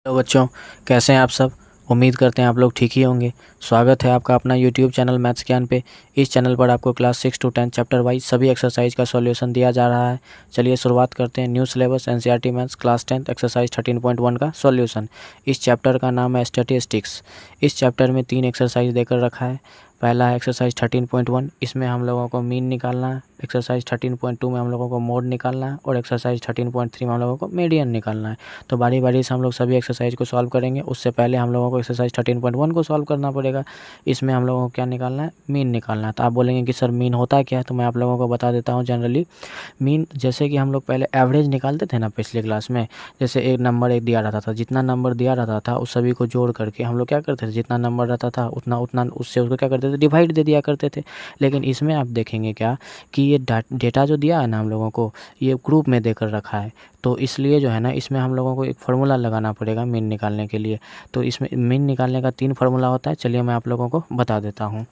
Hello बच्चों, कैसे हैं आप सब। उम्मीद करते हैं आप लोग ठीक ही होंगे। स्वागत है आपका अपना यूट्यूब चैनल मैथ्स ज्ञान पे। इस चैनल पर आपको क्लास 6 to 10 चैप्टर वाइज सभी एक्सरसाइज का सॉल्यूशन दिया जा रहा है। चलिए शुरुआत करते हैं। New syllabus NCERT maths class 10 exercise 13.1 का सॉल्यूशन। इस चैप्टर का नाम है स्टैटिस्टिक्स। इस चैप्टर में 3 एक्सरसाइज देकर रखा है। पहला है एक्सरसाइज 13.1, इसमें हम लोगों को मीन निकालना है। एक्सरसाइज 13.2 में हम लोगों को मोड निकालना है और एक्सरसाइज 13.3 में हम लोगों को मीडियन निकालना है। तो बारी बारी से हम लोग सभी एक्सरसाइज को सॉल्व करेंगे। उससे पहले हम लोगों को एक्सरसाइज 13.1 को सॉल्व करना पड़ेगा। इसमें हम लोगों को क्या निकालना है, मीन निकालना है। तो आप बोलेंगे कि सर मीन होता क्या है, तो मैं आप लोगों को बता देता हूँ। जनरली मीन जैसे कि हम लोग पहले एवरेज निकालते थे ना पिछले क्लास में, जैसे एक नंबर एक दिया रहता था, जितना नंबर दिया रहता था उस सभी को जोड़ करके हम लोग क्या करते थे, जितना नंबर रहता था उतना उतना उससे उसको क्या करते थे, डिवाइड दे दिया करते थे। लेकिन इसमें आप देखेंगे क्या कि ये डेटा जो दिया है ना हम लोगों को, ये ग्रुप में देकर रखा है। तो इसलिए जो है ना, इसमें हम लोगों को एक फार्मूला लगाना पड़ेगा मीन निकालने के लिए। तो इसमें मीन निकालने का 3 फार्मूला होता है। चलिए मैं आप लोगों को बता देता हूँ।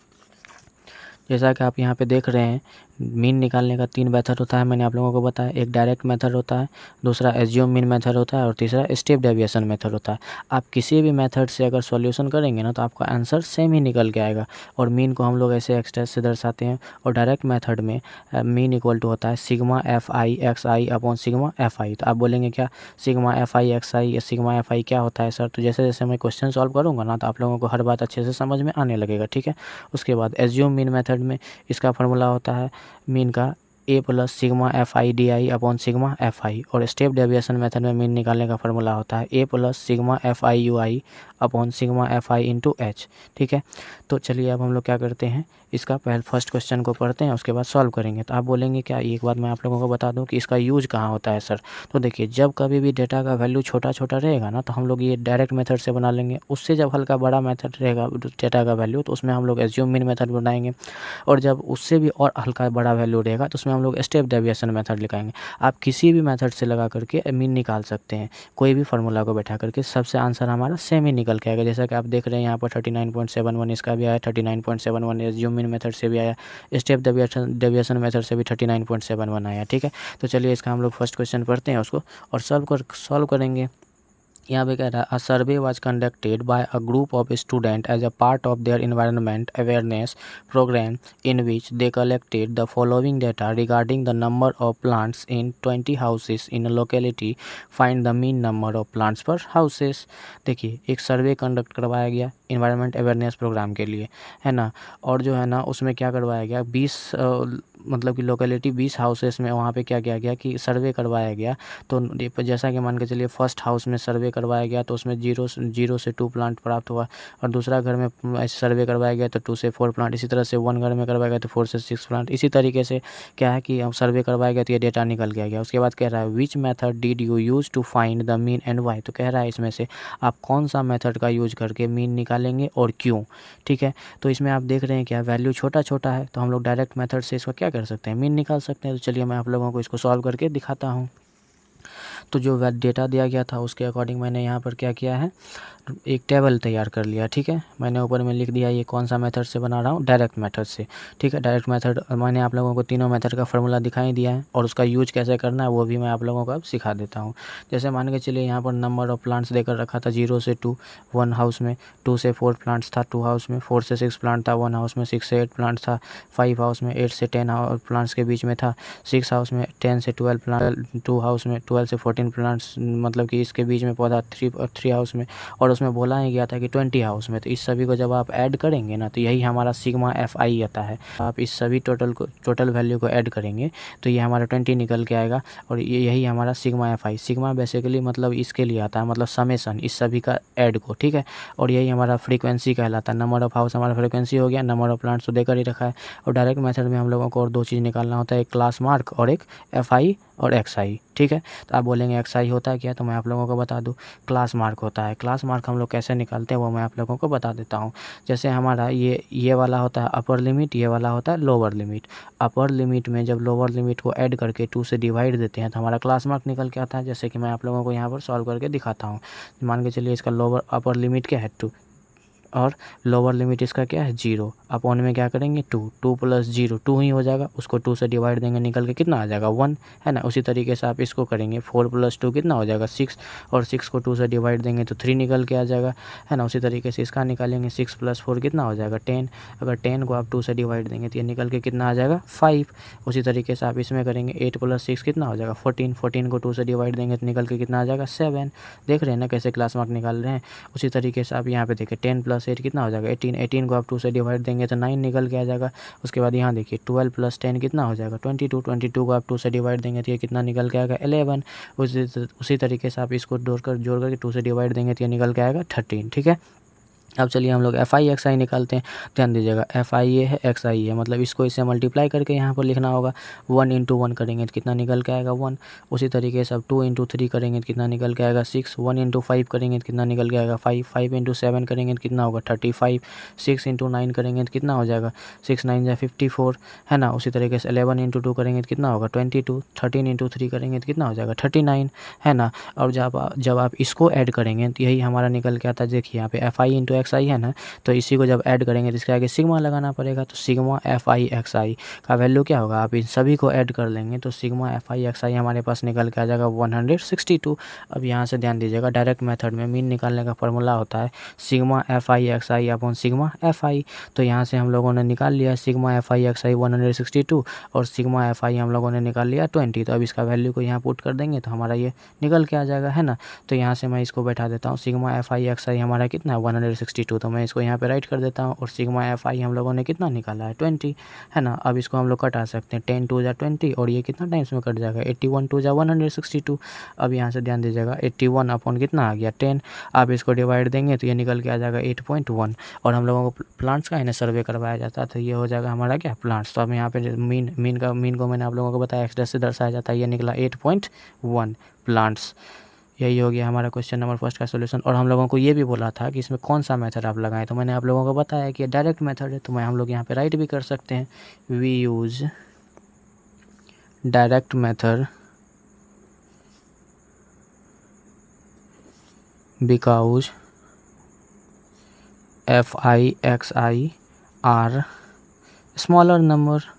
जैसा कि आप यहाँ पे देख रहे हैं, मीन निकालने का 3 मेथड होता है। मैंने आप लोगों को बताया, एक डायरेक्ट मेथड होता है, दूसरा एज्यूम मीन मेथड होता है और तीसरा स्टेप डेविएशन मेथड होता है। आप किसी भी मेथड से अगर सॉल्यूशन करेंगे ना तो आपका आंसर सेम ही निकल के आएगा। और मीन को हम लोग ऐसे एक्सटेंस से दर्शाते हैं। और डायरेक्ट मेथड में मीन इक्वल टू होता है sigma F I X I upon sigma F I. तो आप बोलेंगे क्या सिग्मा एफ आई एक्स आई या सिग्मा एफ आई क्या होता है सर। तो जैसे जैसे मैं क्वेश्चन सॉल्व करूँगा ना तो आप लोगों को हर बात अच्छे से समझ में आने लगेगा, ठीक है। उसके बाद एज्यूम मीन मेथड में इसका फार्मूला होता है मीन का A plus sigma F I D I upon sigma F I. और स्टेप डेविएशन मेथड में मीन निकालने का फार्मूला होता है A plus sigma F I U I upon sigma F I into H, ठीक है। तो चलिए अब हम लोग क्या करते हैं, इसका पहले फर्स्ट क्वेश्चन को पढ़ते हैं, उसके बाद सॉल्व करेंगे। तो आप बोलेंगे क्या, एक बात मैं आप लोगों को बता दूं कि इसका यूज कहाँ होता है सर। तो देखिए, जब कभी भी डेटा का वैल्यू छोटा छोटा रहेगा ना तो हम लोग ये डायरेक्ट मेथड से बना लेंगे। उससे जब हल्का बड़ा मेथड रहेगा डेटा का वैल्यू, तो उसमें हम लोग एज्यूम मीन मेथड बनाएंगे। और जब उससे भी और हल्का बड़ा वैल्यू रहेगा तो उसमें हम लोग स्टेप डेविएशन मेथड लगाएंगे। आप किसी भी मेथड से लगा करके मीन निकाल सकते हैं, कोई भी फार्मूला को बैठा करके, सबसे आंसर हमारा सेम ही निकल के आएगा। जैसा कि आप देख रहे हैं यहाँ पर 39.71 इसका भी आया, 39.71 एज्यूम मीन मेथड से भी आया, स्टेप डेविएशन मेथड से भी 39.71 आया, ठीक है। तो चलिए इसका हम लोग फर्स्ट क्वेश्चन पढ़ते हैं उसको और सॉल्व करेंगे। यहाँ पे कह रहा है a survey was conducted by a group of student as a part of their environment awareness programme in which they collected the following data regarding the number of plants in 20 houses in locality, find the mean number of plants per houses. देखिए, एक survey conduct करवाया गया environment awareness programme के लिए, है ना। और जो है ना उसमें क्या करवाया गया, 20 मतलब कि लोकेलिटी 20 हाउसेस में वहाँ पे क्या किया गया कि सर्वे करवाया गया। तो जैसा कि मान के चलिए फर्स्ट हाउस में सर्वे करवाया गया तो उसमें 0 से 2 प्लांट प्राप्त हुआ। और दूसरा घर में ऐसे सर्वे करवाया गया तो 2 से 4 प्लांट। इसी तरह से 1 घर में करवाया गया तो 4 से 6 प्लांट। इसी तरीके से क्या है कि अब सर्वे करवाया गया तो ये डेटा निकल के आ गया। उसके बाद कह रहा है which method did you use to find the mean and Y. तो कह रहा है इसमें से आप कौन सा मेथड का यूज करके मीन निकालेंगे और क्यों, ठीक है। तो इसमें आप देख रहे हैं क्या वैल्यू छोटा छोटा है, तो हम लोग डायरेक्ट मेथड से इसका क्या कर सकते हैं, मीन निकाल सकते हैं। तो चलिए मैं आप लोगों को इसको सॉल्व करके दिखाता हूँ। तो जो डेटा दिया गया था उसके अकॉर्डिंग मैंने यहाँ पर क्या किया है, एक टेबल तैयार कर लिया, ठीक है। मैंने ऊपर में लिख दिया ये कौन सा मेथड से बना रहा हूँ, डायरेक्ट मेथड से, ठीक है। डायरेक्ट मेथड मैंने आप लोगों को तीनों मेथड का फार्मूला दिखाई दिया है और उसका यूज कैसे करना है वो भी मैं आप लोगों को अब सिखा देता हूँ। जैसे मान के चलिए यहाँ पर नंबर ऑफ प्लांट्स देकर रखा था 0 से 2 1 हाउस में, 2 से 4 प्लांट्स था 2 हाउस में, 4 से 6 प्लांट था 1 हाउस में, 6 से 8 प्लांट्स था 5 हाउस में, 8 से 10 प्लांट्स के बीच में था 6 हाउस में, 10 से 12 प्लांट 2 हाउस में, 12 से 14 प्लांट्स मतलब कि इसके बीच में पौधा 3 हाउस में, और उसमें बोला ही गया था कि 20 हाउस में। तो इस सभी को जब आप ऐड करेंगे ना तो यही हमारा सिग्मा एफ आई आता है। आप इस सभी टोटल वैल्यू को ऐड करेंगे तो ये हमारा 20 निकल के आएगा। और यही हमारा सिग्मा एफ आई, सिग्मा बेसिकली मतलब इसके लिए आता है, मतलब समेसन इस सभी का ऐड को, ठीक है। और यही हमारा फ्रीक्वेंसी कहलाता है। नंबर ऑफ हाउस हमारा फ्रीक्वेंसी हो गया, नंबर ऑफ प्लांट्स तो देकर ही रखा है। और डायरेक्ट मेथड में हम लोगों को और 2 चीज़ निकालना होता है, एक क्लास मार्क और एक एफ आई और एक्स आई, ठीक है। तो आप बोलेंगे एक्स आई होता है क्या, तो मैं आप लोगों को बता दूं क्लास मार्क होता है। क्लास मार्क हम लोग कैसे निकालते हैं वो मैं आप लोगों को बता देता हूं। जैसे हमारा ये वाला होता है अपर लिमिट, ये वाला होता है लोअर लिमिट। अपर लिमिट में जब लोअर लिमिट को ऐड करके 2 से डिवाइड देते हैं तो हमारा क्लास मार्क निकल के आता है। जैसे कि मैं आप लोगों को यहाँ पर सॉल्व करके दिखाता हूँ। मान के चलिए इसका लोअर अपर लिमिट क्या है 2, और लोअर लिमिट इसका क्या है 0, अपॉन में क्या करेंगे 2, 2 प्लस 0 2 ही हो जाएगा, उसको 2 से डिवाइड देंगे निकल के कितना आ जाएगा 1, है ना। उसी तरीके से आप इसको करेंगे 4 प्लस 2 कितना हो जाएगा 6, और 6 को 2 से डिवाइड देंगे तो 3 निकल के आ जाएगा, है ना। उसी तरीके से इसका निकालेंगे 6 प्लस 4 कितना हो जाएगा 10, अगर 10 को आप 2 से डिवाइड देंगे तो ये निकल के कितना आ जाएगा 5। उसी तरीके से आप इसमें करेंगे 8 प्लस 6 कितना हो जाएगा 14, 14 को 2 से डिवाइड देंगे तो निकल के कितना आ जाएगा 7। देख रहे हैं ना कैसे क्लास मार्क निकाल रहे हैं। उसी तरीके से आप यहाँ पे देखिए 10 प्लस 8 कितना हो जाएगा 18, 18 को आप 2 से डिवाइड देंगे तो 9 निकल के आ जाएगा। उसके बाद यहाँ देखिए 12 प्लस 10 कितना हो जाएगा 22, 22 को आप 2 से डिवाइड देंगे तो ये कितना निकल के आएगा 11। उसी तरीके से आप इसको जोड़ करके 2 से डिवाइड देंगे तो ये निकल के आएगा 13, ठीक है। अब चलिए हम लोग एफ आई एक्स आई निकालते हैं। ध्यान दीजिएगा एफ आई ए है एक्स आई है, मतलब इसको इससे मल्टीप्लाई करके यहाँ पर लिखना होगा। 1 इंटू 1 करेंगे तो कितना निकल के आएगा 1। उसी तरीके से अब 2 इंटू 3 करेंगे तो कितना निकल के आएगा 6। 1 इंटू 5 करेंगे तो कितना निकल के आएगा 5। 5 इंटू 7 करेंगे तो कितना होगा 35। 6 इंटू 9 करेंगे तो कितना हो जाएगा 6 9 जा 54, है ना। उसी तरीके से 11 इंटू 2 करेंगे तो कितना होगा 22। 13 इंटू 3 करेंगे तो कितना हो जाएगा 39, है ना। और जब आप इसको ऐड करेंगे तो यही हमारा निकल के आता है। देखिए यहाँ पे एफ आई इंटू एक्स आई है ना, तो इसी को जब ऐड करेंगे तो इसके आगे सिग्मा लगाना पड़ेगा। तो सिग्मा एफ आई एक्स आई का वैल्यू क्या होगा, आप इन सभी को ऐड कर लेंगे तो सिग्मा एफ आई एक्स आई हमारे पास निकल के आ जाएगा 162। अब यहाँ से ध्यान दीजिएगा डायरेक्ट मेथड में मीन निकालने का फॉर्मूला होता है sigma F I X I upon sigma F I. तो यहाँ से हम लोगों ने निकाल लिया सिग्मा एफ आई एक्स आई 162 और सिग्मा एफ आई हम लोगों ने निकाल लिया 20। तो अब इसका वैल्यू को यहाँ पुट कर देंगे तो हमारा ये निकल के आ जाएगा, है ना। तो यहाँ से मैं इसको बैठा देता हूँ सिग्मा एफ आई एक्स आई हमारा कितना है 162, तो मैं इसको यहाँ पे राइट कर देता हूँ। और सिग्मा एफ आई हम लोगों ने कितना निकाला है 20, है ना। अब इसको हम लोग कटा सकते हैं 10 2 जा 20 और ये कितना टाइम्स में कट जाएगा 81 2 जा 162। अब यहाँ से ध्यान दीजिएगा 81 अपॉन कितना आ गया 10, आप इसको डिवाइड देंगे तो ये निकल के आ जाएगा 8.1। और हम लोगों को प्लांट्स का इन्हें सर्वे करवाया जाता है तो ये हो जाएगा हमारा क्या प्लांट्स। तो अब यहाँ पे मीन को मैंने आप लोगों को बताया एक्स से दर्शाया जाता है, ये निकला 8.1 प्लांट्स। यही हो गया हमारा क्वेश्चन नंबर फर्स्ट का सोल्यूशन। और हम लोगों को ये भी बोला था कि इसमें कौन सा मेथड आप लगाएं, तो मैंने आप लोगों को बताया कि ये डायरेक्ट मेथड है। तो हम लोग यहाँ पे राइट भी कर सकते हैं we use direct method because F I X I are smaller number.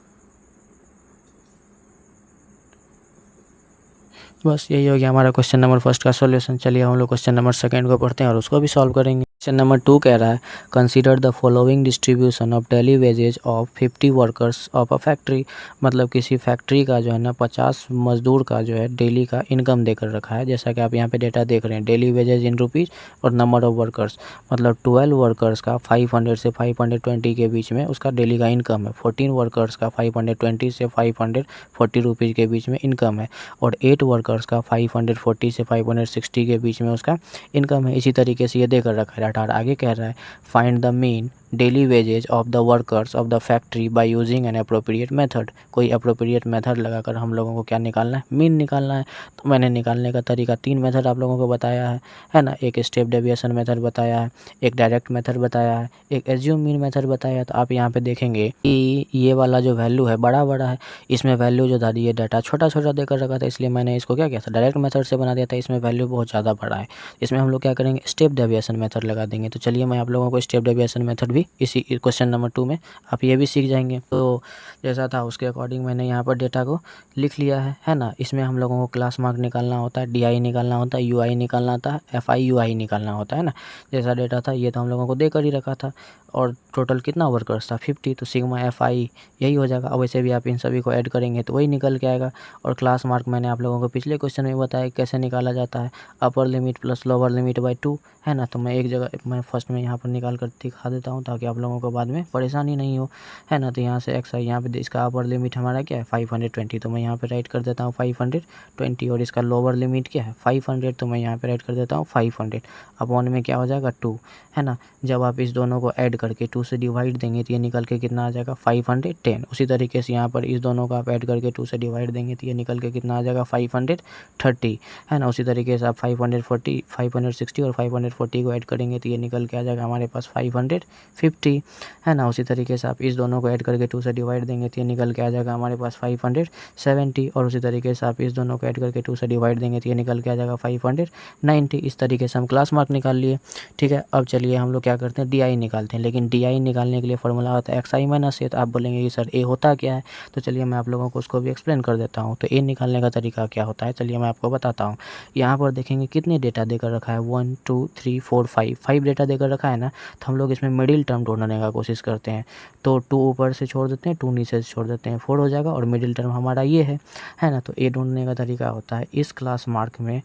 बस यही हो गया हमारा क्वेश्चन नंबर फर्स्ट का सॉल्यूशन। चलिए हम लोग क्वेश्चन नंबर सेकंड को पढ़ते हैं और उसको भी सॉल्व करेंगे। क्वेश्चन नंबर 2 कह रहा है consider the following distribution of daily wages of 50 workers of a factory. मतलब किसी फैक्ट्री का जो है ना 50 मजदूर का जो है डेली का इनकम देकर रखा है। जैसा कि आप यहाँ पे डेटा देख रहे हैं डेली वेजेज इन रुपीज़ और नंबर ऑफ वर्कर्स, मतलब 12 वर्कर्स का 500 से 520 के बीच में उसका डेली का इनकम है। 14 वर्कर्स का 520 से 540 रुपीज़ के बीच में इनकम है और 8 वर्कर्स का 540 से 560 के बीच में उसका इनकम है। इसी तरीके से ये देकर रखा है। आगे कह रहा है find the mean daily wages of the workers of the factory by using an appropriate method. कोई अप्रोप्रिएट मेथड लगाकर हम लोगों को क्या निकालना है, मीन निकालना है। तो मैंने निकालने का तरीका 3 मेथड आप लोगों को बताया है ना। एक स्टेप डेविएशन मेथड बताया है, एक डायरेक्ट मेथड बताया है, एक एज्यूम मीन मेथड बताया है। तो आप यहाँ पे देखेंगे कि ये वाला जो वैल्यू है बड़ा है, इसमें वैल्यू जो था ये डाटा छोटा देकर रखा था, इसलिए मैंने इसको क्या किया था डायरेक्ट मेथड से बना दिया था। इसमें वैल्यू बहुत ज़्यादा बड़ा है, इसमें हम लोग क्या करेंगे स्टेप डेविएशन मेथड लगा देंगे। तो चलिए मैं आप लोगों को स्टेप डेविएशन मेथड भी इसी क्वेश्चन नंबर 2 में आप ये भी सीख जाएंगे। तो जैसा था उसके अकॉर्डिंग मैंने यहाँ पर डेटा को लिख लिया है ना। इसमें हम लोगों को क्लास मार्क निकालना होता है, DI निकालना होता है, UI निकालना होता है, FI UI निकालना होता है ना। जैसा डेटा था ये तो हम लोगों को देकर ही रखा था और टोटल कितना वर्कर्स था 50, तो सिग्मा FI यही हो जाएगा। अब वैसे भी आप इन सभी को ऐड करेंगे तो वही निकल के आएगा। और क्लास मार्क मैंने आप लोगों को पिछले क्वेश्चन में बताया कैसे निकाला जाता है, upper limit plus lower limit by 2, है ना। तो मैं एक जगह मैं फर्स्ट में यहाँ पर निकाल कर दिखा देता हूँ ताकि आप लोगों को बाद में परेशानी नहीं हो, है ना। तो यहाँ से एक्स आई यहाँ पे इसका अपर लिमिट हमारा क्या है 520, तो मैं यहाँ पे राइट कर देता हूँ 520। और इसका लोअर लिमिट क्या है 500, तो मैं यहाँ पे राइट कर देता हूँ 500 अपॉन में क्या हो जाएगा 2, है ना। जब आप इस दोनों को ऐड करके 2 से डिवाइड देंगे तो ये निकल के कितना आ जाएगा 510। उसी तरीके से यहाँ पर इस दोनों को आप ऐड करके 2 से डिवाइड देंगे तो ये निकल के कितना आ जाएगा 530, है ना। उसी तरीके से आप 540, 560 और 540 को ऐड करेंगे तो ये निकल के आ जाएगा हमारे पास 550, है ना। उसी तरीके से आप इस दोनों को ऐड करके 2 से डिवाइड देंगे तो ये निकल के आ जाएगा हमारे पास 570 और उसी तरीके से आप इस दोनों को ऐड करके 2 से डिवाइड देंगे तो ये निकल के आ जाएगा 590। इस तरीके से हम क्लास मार्क निकाल लिए, ठीक है। अब चलिए हम लोग क्या करते हैं, DI निकालते हैं। लेकिन DI निकालने के लिए फॉर्मूला होता है XI माइनस A। तो आप बोलेंगे कि सर A होता क्या है, तो चलिए मैं आप लोगों को उसको भी एक्सप्लेन कर देता हूँ। तो A निकालने का तरीका क्या होता है, चलिए मैं आपको बताता हूँ। यहाँ पर देखेंगे कितने डेटा देकर रखा है, 1 2 3 4 5 डेटा देकर रखा है ना। तो हम लोग इसमें मिडिल टर्म ढूंढने का कोशिश करते हैं। तो 2 ऊपर से छोड़ देते हैं, 2 नीचे से छोड़ देते हैं, 4 हो जाएगा और मिडिल टर्म हमारा ये है ना। तो A ढूंढने का तरीका होता है इस क्लास मार्क में,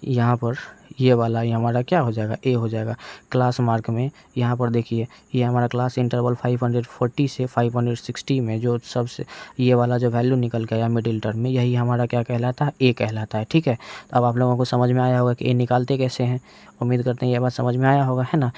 यहाँ पर ये वाला ये हमारा क्या हो जाएगा, A हो जाएगा। क्लास मार्क में यहाँ पर देखिए ये हमारा क्लास इंटरवल 540 से 560 में जो सबसे ये वाला जो वैल्यू निकल के आया मिडिल टर्म में, यही हमारा क्या कहलाता है, A कहलाता है, ठीक है। तो अब आप लोगों को समझ में आया होगा कि A निकालते कैसे हैं। उम्मीद करते हैं ये बात समझ में आया होगा, है ना।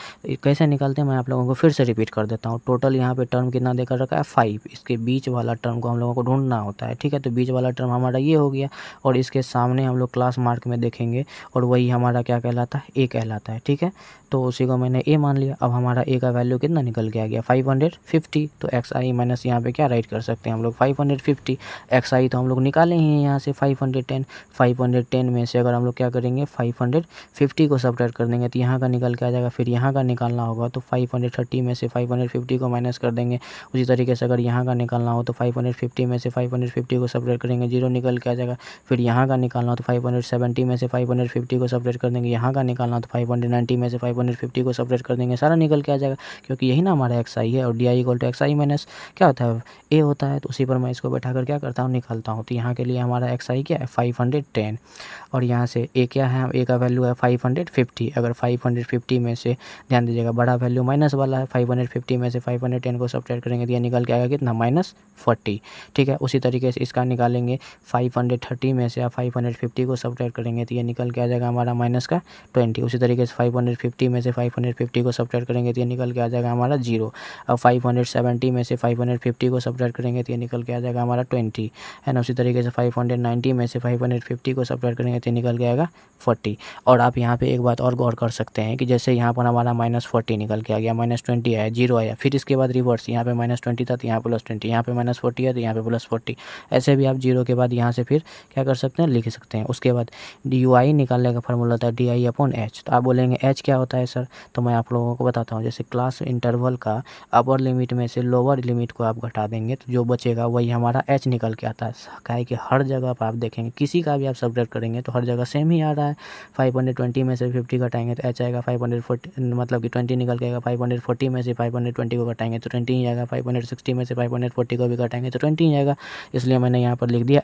कैसे निकालते हैं मैं आप लोगों को फिर से रिपीट कर देता हूँ। टोटल यहाँ पे टर्म कितना देकर रखा है 5, इसके बीच वाला टर्म को हम लोगों को ढूंढना होता है, ठीक है। तो बीच वाला टर्म हमारा ये हो गया और इसके सामने हम लोग क्लास मार्क में देखेंगे और वही हमारा क्या कहलाता है, A कहलाता है, ठीक है। तो उसी को मैंने A मान लिया। अब हमारा A का वैल्यू कितना निकल के आ गया 550। तो XI माइनस यहाँ पे क्या राइट कर सकते हैं हम लोग 550। XI तो हम लोग निकाले ही हैं यहाँ से 510। 510 में से अगर हम लोग क्या करेंगे 550 को सब्ट्रैक्ट कर देंगे तो यहाँ का निकल के आ जाएगा। फिर यहाँ का निकालना होगा तो 530 में से 550 को माइनस कर देंगे। उसी तरीके से अगर यहाँ का निकालना हो तो 550 में से 550 को सब्ट्रैक्ट करेंगे, 0 निकल के आ जाएगा। फिर यहाँ का निकालना हो तो 570 में से 550 को सब्ट्रैक्ट कर देंगे। यहाँ का निकालना हो तो 590 में से 550 को सब्ट्रैक्ट कर देंगे, सारा निकल के आ जाएगा क्योंकि यही ना हमारा XI है। और DI equal to XI minus क्या होता है, A होता है। तो उसी पर मैं इसको बैठा कर क्या करता हूँ, निकालता हूँ। तो यहाँ के लिए हमारा XI क्या है 510 और यहाँ से A क्या है, A का वैल्यू है 550। अगर 550 में से ध्यान दीजिएगा बड़ा वैल्यू माइनस वाला है, 550 में से 510 को सब्ट्रैक्ट करेंगे तो ये निकल के आएगा कितना -40, ठीक है। उसी तरीके से इसका निकालेंगे 530 में से आप 550 को सब्ट्रैक्ट करेंगे तो ये निकल के आ जाएगा हमारा -20। उसी तरीके से 550 में से 550 को सब्ट्रैक्ट करेंगे तो ये निकल के आ जाएगा हमारा 0। अब 570 में से 550 को सब्ट्रैक्ट करेंगे तो ये निकल के आ जाएगा हमारा 20, है ना। उसी तरीके से 590 में से 550 को सब्ट्रैक्ट करेंगे तो निकल के आएगा 40। और आप यहाँ पे एक बात और गौर कर सकते हैं कि जैसे यहाँ पर हमारा -40 निकल के आ गया, -20 आया, 0 आया, फिर इसके बाद रिवर्स यहाँ पे -20 था तो यहाँ +20, यहाँ पे -40 है तो यहाँ पे +40। ऐसे भी आप 0 के बाद यहाँ से फिर क्या कर सकते हैं, लिख सकते हैं। उसके बाद DUI निकालने का फॉर्मूला होता है DI/H। तो आप बोलेंगे H क्या होता है सर, तो मैं आप लोगों को बताता हूँ। जैसे क्लास इंटरवल का अपर लिमिट में से लोअर लिमिट को आप घटा देंगे तो जो बचेगा वही हमारा H निकल के आता है। क्या है कि हर जगह पर आप देखेंगे किसी का भी आप सब्ट्रैक्ट करेंगे तो हर जगह सेम ही आ रहा है। 520 में से 50 घटाएंगे तो H आएगा 540, मतलब कि 20 निकल के आएगा। 540 में से 520 को घटाएंगे तो 20 ही आएगा। 560 में से 540 को भी घटाएंगे तो 20 ही आएगा। इसलिए मैंने यहाँ पर लिख दिया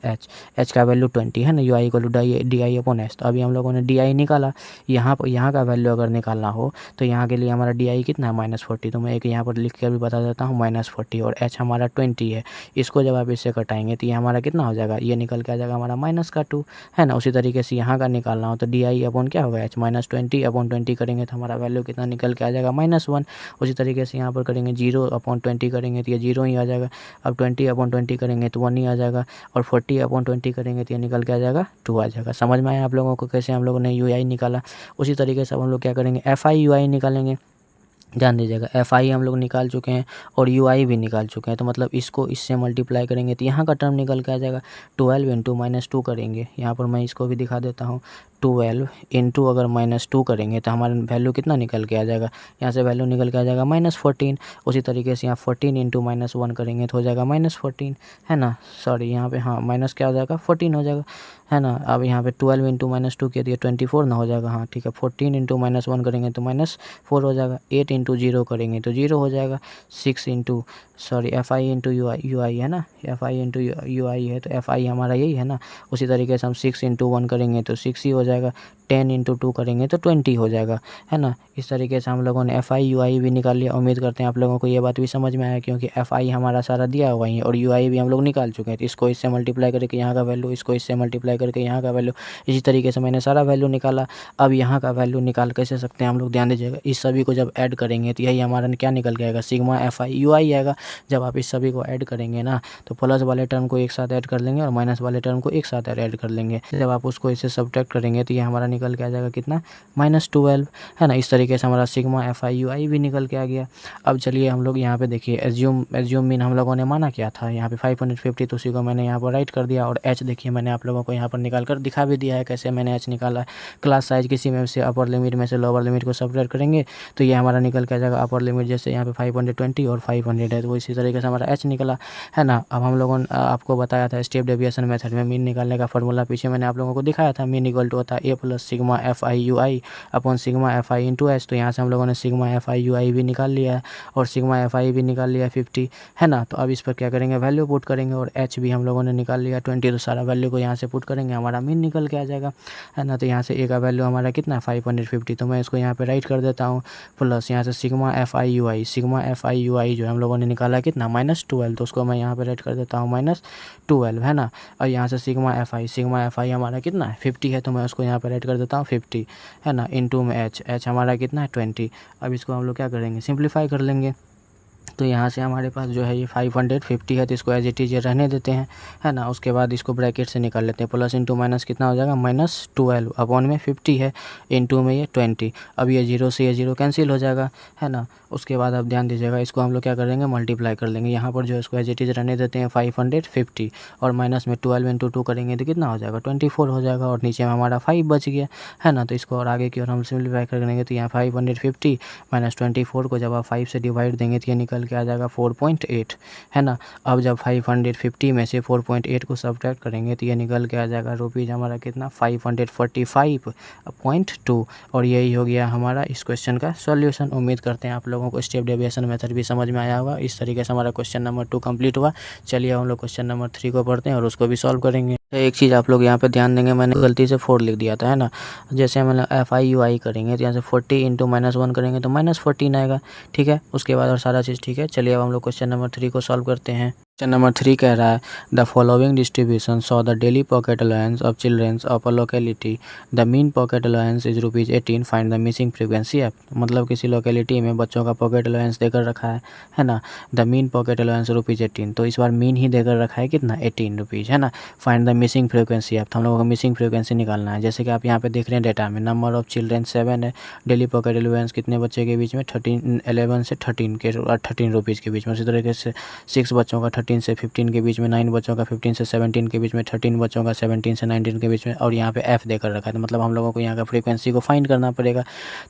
H का वैल्यू 20 है ना। UI equal to DI/H। तो अभी हम लोगों ने DI निकाला। यहाँ का वैल्यू अगर निकालना हो तो यहाँ के लिए हमारा DI कितना है -40। तो मैं एक यहाँ पर लिख कर भी बता देता हूँ -40 और H हमारा 20 है। इसको जब आप इससे घटाएंगे तो ये हमारा कितना हो जाएगा, ये निकल के आ जाएगा हमारा -2, है ना। उसी तरीके से यहाँ का निकालना हो तो DI/ क्या होगा H -20/20 करेंगे तो हमारा वैल्यू कितना निकल के आ जाएगा -1। उसी तरीके से यहाँ पर करेंगे 0/20 करेंगे तो ये 0 ही आ जाएगा। अब 20/20 करेंगे तो 1 ही आ जाएगा और 40/20 करेंगे तो ये निकल के आ जाएगा 2 आ जाएगा। समझ में आया आप लोगों को कैसे हम लोगों ने UI निकाला। उसी तरीके से हम लोग क्या करेंगे FI/UI निकालेंगे। ध्यान दीजिएगा FI हम लोग निकाल चुके हैं और UI भी निकाल चुके हैं। तो मतलब इसको इससे मल्टीप्लाई करेंगे तो यहाँ का टर्म निकल के आ जाएगा 12 इंटू -2 करेंगे। यहाँ पर मैं इसको भी दिखा देता हूँ। 12 इंटू अगर -2 करेंगे तो हमारा वैल्यू कितना निकल के आ जाएगा, यहाँ से वैल्यू निकल के आ जाएगा -14। उसी तरीके से यहाँ 14 इंटू -1 करेंगे तो हो जाएगा -14, है ना। सॉरी यहाँ पे हाँ माइनस क्या हो जाएगा 14 हो जाएगा, है ना। अब यहाँ पे 12 इंटू -2 किया तो ये 24 ना हो जाएगा, हाँ ठीक है। 14 इंटू -1 करेंगे तो -4 हो जाएगा। 8 इंटू 0 करेंगे तो 0 हो जाएगा। 6 इंटू FI इंटू UI है ना, FI इंटू UI है तो FI हमारा यही है ना। उसी तरीके से हम 6 इंटू 1 करेंगे तो 6 ही हो जाएगा। 10 इंटू 2 करेंगे तो 20 हो जाएगा, है ना। इस तरीके से हम लोगों ने FI UI भी निकाल लिया। उम्मीद करते हैं आप लोगों को ये बात भी समझ में आया क्योंकि FI हमारा सारा दिया हुआ ही है और UI भी हम लोग निकाल चुके हैं। तो इसको इससे मल्टीप्लाई करके यहाँ का वैल्यू, इसको इससे मल्टीप्लाई मल्टीप्लाई करके यहाँ का वैल्यू, इसी तरीके से मैंने सारा वैल्यू निकाला। अब यहाँ का वैल्यू निकाल कैसे सकते हैं हम लोग, ध्यान दीजिएगा। इस सभी को जब ऐड करेंगे तो यही हमारा क्या निकल के आएगा, सिग्मा FI/UI आएगा। जब आप इस सभी को ऐड करेंगे ना तो प्लस वाले टर्म को एक साथ ऐड कर लेंगे और माइनस वाले टर्म को एक साथ ऐड कर लेंगे। जब आप उसको इसे सब्ट्रैक्ट करेंगे तो ये हमारा निकल के आ जाएगा कितना, -12, है ना। इस तरीके से हमारा सिग्मा FI/UI भी निकल के आ गया। अब चलिए हम लोग यहाँ पे देखिए एज्यूम मीन हम लोगों ने माना क्या था यहाँ पे 550, तो उसी को मैंने यहाँ पर राइट कर दिया। और H देखिए मैंने आप लोगों को यहाँ पर निकाल कर दिखा भी दिया है कैसे मैंने H निकाला है। क्लास साइज किसी में से अपर लिमिट में से लोअर लिमिट को सब्ट्रैक्ट करेंगे तो ये हमारा निकल के आ जाएगा अपर लिमिट, जैसे यहाँ पे 520 और 500 है तो इसी तरीके से हमारा H निकला, है ना। अब हम लोगों ने आपको बताया था स्टेप डेविएशन मेथड में मीन निकालने का फॉर्मूला पीछे मैंने आप लोगों को दिखाया था। मीन इक्वल टू होता है A + sigma FI/UI upon sigma FI × H। तो यहाँ से हम लोगों ने सिग्मा FI/UI भी निकाल लिया है और सिग्मा FI भी निकाल लिया 50, है ना। तो अब इस पर क्या करेंगे, वैल्यू पुट करेंगे और H भी हम लोगों ने निकाल लिया 20। तो सारा वैल्यू को यहाँ से पुट करेंगे, हमारा मीन निकल के आ जाएगा, है ना। तो यहाँ से A का वैल्यू हमारा कितना है 550, तो मैं इसको यहाँ पे राइट कर देता हूँ। प्लस यहाँ से सिग्मा FI/UI जो हम लोगों ने निकाला कितना -12, तो उसको मैं यहाँ पे राइट कर देता हूँ -12, है ना। और यहाँ से सिग्मा FI हमारा कितना है 50 है, तो मैं उसको यहाँ पे राइट कर देता हूँ 50, है ना। इनटू में H हमारा कितना है 20। अब इसको हम लोग क्या करेंगे, सिंप्लीफाई कर लेंगे। तो यहाँ से हमारे पास जो है ये 550 है तो इसको एज इट इज रहने देते हैं, है ना। उसके बाद इसको ब्रैकेट से निकाल लेते हैं। प्लस इंटू माइनस कितना हो जाएगा, -12 अपॉन में 50 है, इंटू में ये 20। अब ये 0 से ये 0 कैंसिल हो जाएगा, है ना। उसके बाद आप ध्यान दीजिएगा, इसको हम लोग क्या करेंगे, मल्टीप्लाई कर लेंगे। यहाँ पर जो है इसको एज इट इज रहने देते हैं 550 और माइनस में 12 इंटू 2 करेंगे तो कितना हो जाएगा 24 हो जाएगा और नीचे में हमारा 5 बच गया, है ना। तो इसको और आगे की ओर हम सिम्प्लीफाई करेंगे तो यहाँ 550 माइनस 24 को जब आप 5 से डिवाइड देंगे तो ये निकल के आ जाएगा 4.8, है ना। अब जब 550 में से 4.8 को सब्ट्रैक्ट करेंगे तो ये निकल के आ जाएगा रुपीज़ हमारा कितना 545.2। और यही हो गया हमारा इस क्वेश्चन का सॉल्यूशन। उम्मीद करते हैं आप लोगों को स्टेप डेविएशन मेथड भी समझ में आया होगा। इस तरीके से हमारा क्वेश्चन नंबर 2 कंप्लीट हुआ। चलिए हम लोग क्वेश्चन नंबर 3 को पढ़ते हैं और उसको भी सॉल्व करेंगे। एक चीज़ आप लोग यहाँ पे ध्यान देंगे, मैंने गलती से 4 लिख दिया था, है ना। जैसे हम FI/UI करेंगे तो यहाँ से 40 इंटू -1 करेंगे तो -14 आएगा, ठीक है। उसके बाद और सारा चीज़ ठीक है। चलिए अब हम लोग क्वेश्चन नंबर 3 को सॉल्व करते हैं। क्वेश्चन नंबर 3 कह रहा है the following distribution saw the daily pocket allowance of childrens of a locality, the mean pocket allowance is ₹18, find the missing frequency F. मतलब किसी लोकेलिटी में बच्चों का पॉकेट अलाउंस देकर रखा है ना। द मीन पॉकेट अलाउंस ₹18, तो इस बार मीन ही देकर रखा है कितना 18 रुपीज़, है ना। Find the missing frequency F, हम लोगों को मिसिंग फ्रीक्वेंसी निकालना है। जैसे कि आप यहाँ पे देख रहे हैं डेटा में नंबर ऑफ चिल्ड्रेन 7 है, डेली पॉकेट अलाउंस कितने बच्चे के बीच में 11 से 13 रुपीज़ के बीच में। उसी तरीके से 6 बच्चों का 13 से 15 के बीच में, 9 बच्चों का 15 से 17 के बीच में, 13 बच्चों का 17 से 19 के बीच में, और यहाँ पे एफ देकर रखा है। तो मतलब हम लोगों को यहाँ का फ्रीक्वेंसी को फाइंड करना पड़ेगा।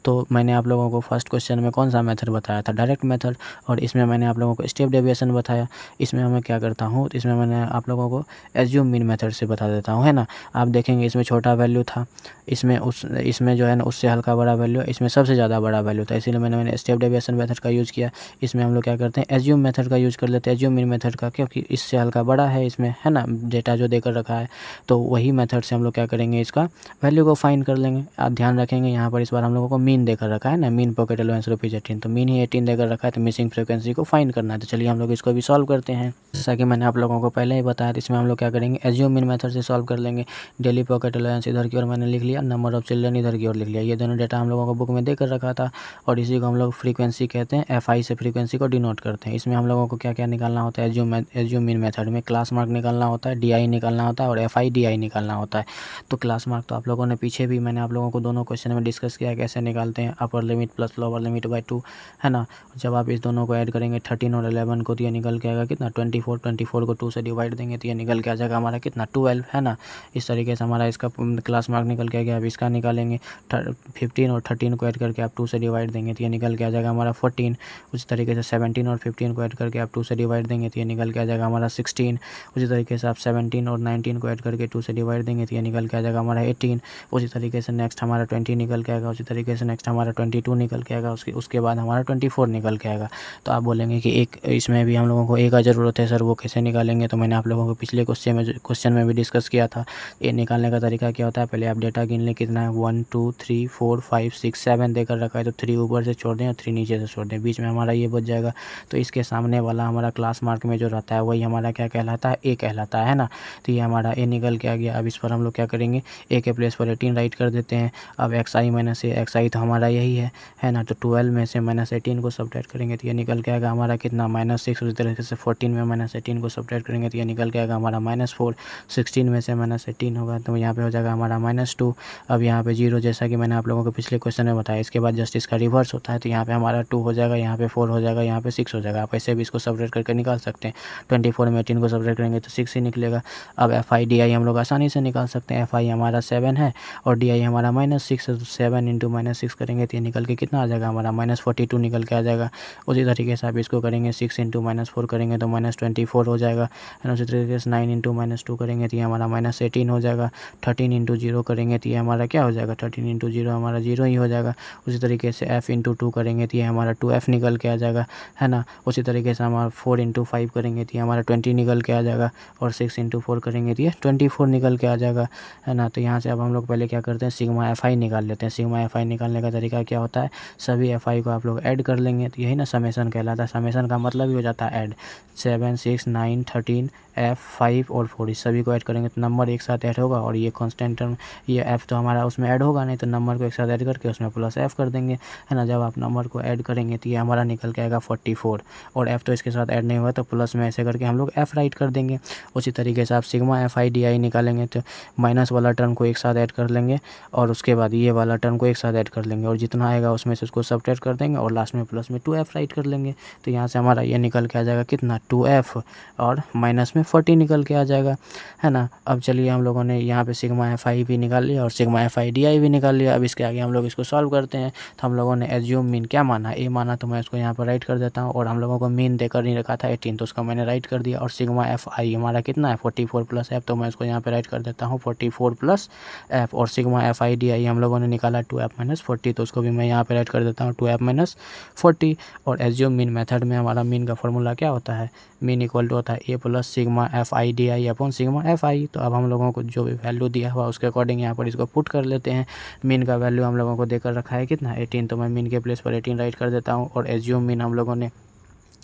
तो मैंने आप लोगों को फर्स्ट क्वेश्चन में कौन सा मेथड बताया था, डायरेक्ट मेथड, और इसमें मैंने आप लोगों को स्टेप डेविएशन बताया। इसमें मैं क्या करता हूँ, इसमें मैंने आप लोगों को एज्यूम मीन मेथड से बता देता हूँ, है ना। आप देखेंगे इसमें छोटा वैल्यू था, इसमें जो है ना उससे हल्का बड़ा वैल्यू, इसमें सबसे ज़्यादा बड़ा वैल्यू था, इसीलिए मैंने स्टेप डेविएशन मेथड का यूज़ किया। इसमें हम लोग क्या करते हैं, एज्यूम मेथड का यूज़ कर लेते हैं, एज्यूम मीन मेथड का, क्योंकि इससे हल्का बड़ा है इसमें, है ना, डेटा जो देकर रखा है। तो वही मेथड से हम लोग क्या करेंगे, इसका वैल्यू को फाइंड कर लेंगे। आप ध्यान रखेंगे यहाँ पर इस बार हम लोगों को मीन देकर रखा है ना, मीन पॉकेट अलाउंस ₹18, तो मीन ही 18 देकर रखा है, तो मिसिंग फ्रीक्वेंसी को फाइंड करना है। तो चलिए हम लोग इसको भी सॉल्व करते हैं। जैसा कि मैंने आप लोगों को पहले ही बताया, तो इसमें हम लोग क्या करेंगे, एज्यूम मीन मेथड से सॉल्व कर लेंगे। डेली पॉकेट अलाउंस इधर की ओर मैंने लिख लिया, नंबर ऑफ चिल्ड्रन इधर की ओर लिख लिया। ये दोनों डेटा हम लोगों को बुक में देकर रखा था और इसी को हम लोग फ्रीक्वेंसी कहते हैं, FI से फ्रीक्वेंसी को डिनोट करते हैं। इसमें हम लोगों को क्या क्या निकालना होता है, एज्यूम मीन मेथड में क्लास मार्क निकालना होता है, DI निकालना होता है और FI DI निकालना होता है। तो क्लास मार्क तो आप लोगों ने पीछे भी मैंने आप लोगों को दोनों क्वेश्चन में डिस्कस किया कैसे निकालते हैं, upper limit plus lower limit by 2, है ना। जब आप इस दोनों को ऐड करेंगे 13 और 11 को, तो ये निकल के आएगा कितना 24 को 2 से डिवाइड देंगे तो ये निकल के आ जाएगा हमारा कितना 12, है ना। इस तरीके से हमारा इसका क्लास मार्क निकल के आ गया। अब इसका निकालेंगे 15 और 13 को ऐड करके आप 2 से डिवाइड देंगे तो ये निकल के आ जाएगा हमारा 14। उसी तरीके से 17 और 15 को ऐड करके आप 2 से डिवाइड देंगे तो ये निकल के आ जाएगा हमारा 16। उसी तरीके से आप 17 और 19 को ऐड करके 2 से डिवाइड देंगे तो ये निकल के आ जाएगा हमारा 18। उसी तरीके से नेक्स्ट हमारा 20 निकल के आएगा। उसी तरीके से नेक्स्ट हमारा 22 निकल के आएगा। उसके बाद हमारा 24 निकल के आएगा। तो आप बोलेंगे कि एक इसमें भी हम लोगों को ए का ज़रूरत है सर, वो कैसे निकालेंगे। तो मैंने आप लोगों को पिछले क्वेश्चन में भी डिस्कस किया था। ए निकालने का तरीका क्या होता है, पहले आप डेटा गिन लें कितना है, 1 2 3 4 5 6 7 देकर रखा है, तो 3 ऊपर से छोड़ दें और 3 नीचे से छोड़ दें, बीच में हमारा ये बच जाएगा। तो इसके सामने वाला हमारा क्लास मार्क में जो जो रहता है वही हमारा क्या कहलाता है, ए कहलाता है ना। तो ये हमारा ए निकल के आ गया। अब इस पर हम लोग क्या करेंगे, ए के प्लेस पर 18 राइट कर देते हैं। अब xi माइनस ए, xi तो हमारा यही है ना। तो 12 में से -18 को सब्ट्रैक्ट करेंगे तो ये निकल के आएगा हमारा कितना, -6। उसी तरीके से 14 में -18 को सब्ट्रैक्ट करेंगे तो ये निकल के आएगा हमारा -4। 16 में से -18 होगा तो यहाँ पे हो जाएगा हमारा -2। अब यहाँ पे 0, जैसा कि मैंने आप लोगों को पिछले क्वेश्चन में बताया। इसके बाद जस्ट इसका रिवर्स होता है तो यहाँ पे हमारा 2 हो जाएगा, यहाँ पे 4 हो जाएगा, यहाँ पे 6 हो जाएगा। आप ऐसे भी इसको सब्ट्रैक्ट करके निकाल सकते हैं। 24 में 18 को सब्ट्रैक्ट करेंगे तो 6 ही निकलेगा। अब FI DI हम लोग आसानी से निकाल सकते हैं। FI हमारा 7 है और DI हमारा -6 है। तो 7 × -6 करेंगे तो ये निकल के कितना आ जाएगा हमारा, -42 निकल के आ जाएगा। उसी तरीके से आप इसको करेंगे, 6 × -4 करेंगे तो -24 हो जाएगा। एंड उसी तरीके से 9 × -2 करेंगे तो ये हमारा -18 हो जाएगा। 13 × 0 करेंगे तो ये हमारा क्या हो जाएगा, 13 × 0 हमारा 0 ही हो जाएगा। उसी तरीके से F × 2 करेंगे तो ये हमारा 2F निकल के आ जाएगा, है ना। उसी तरीके से हमारा 4 × 5 करेंगे तो ये हमारा 20 निकल के आ जाएगा। और 6 × 4 करेंगे तो ये 24 निकल के आ जाएगा, है ना। तो यहाँ से अब हम लोग पहले क्या करते हैं, सिग्मा FI निकाल लेते हैं। सिग्मा FI निकालने का तरीका क्या होता है, सभी FI को आप लोग ऐड कर लेंगे तो यही ना समेसन कहलाता है। समेसन का मतलब ही हो जाता है ऐड। 7, 6, 9, 13, F, 5 और 4 इस सभी को ऐड करेंगे तो नंबर एक साथ ऐड होगा। और ये कांस्टेंट टर्म, ये F तो हमारा उसमें ऐड होगा नहीं, तो नंबर को एक साथ ऐड करके उसमें प्लस F कर देंगे, है ना। जब आप नंबर को ऐड करेंगे तो ये हमारा निकल के आएगा 44। और F तो इसके साथ ऐड नहीं हुआ तो प्लस में ऐसे करके हम लोग F राइट कर देंगे। उसी तरीके से आप सिग्मा FI DI निकालेंगे तो माइनस वाला टर्म को एक साथ ऐड कर लेंगे और उसके बाद ये वाला टर्म को एक साथ ऐड कर लेंगे और जितना आएगा उसमें से उसको सब्ट्रैक्ट कर देंगे और लास्ट में प्लस में 2F राइट कर लेंगे। तो यहाँ से हमारा ये निकल के आ जाएगा कितना, 2F और माइनस में 40 निकल के आ जाएगा, है ना। अब चलिए हम लोगों ने यहाँ पे सिग्मा FI भी निकाल लिया और सिग्मा FI DI भी निकाल लिया। अब इसके आगे हम लोग इसको सॉल्व करते हैं। तो हम लोगों ने एज्यूम मीन क्या माना, ए माना, तो मैं इसको यहाँ पर राइट कर देता हूँ। और हम लोगों को मीन देकर नहीं रखा था 18 तो उसका मैंने राइट कर दिया। और सिग्मा FI हमारा कितना है, 44 + F, तो मैं इसको यहाँ पे राइट कर देता हूँ 44 + F। और सिग्मा FI DI हम लोगों ने निकाला 2F - 40 तो उसको भी मैं यहाँ पे राइट कर देता हूँ 2F - 40। और एज्यूम मीन मेथड में हमारा मीन का फॉर्मूला क्या होता है, मीन इक्वल टू होता है A + sigma FI DI upon sigma FI। तो अब हम लोगों को जो भी वैल्यू दिया हुआ उसके अकॉर्डिंग यहाँ पर इसको पुट कर लेते हैं। मीन का वैल्यू हम लोगों को देकर रखा है कितना, 18, तो मैं मीन के प्लेस पर 18 राइट कर देता हूँ। और एज्यूम मीन हम लोगों ने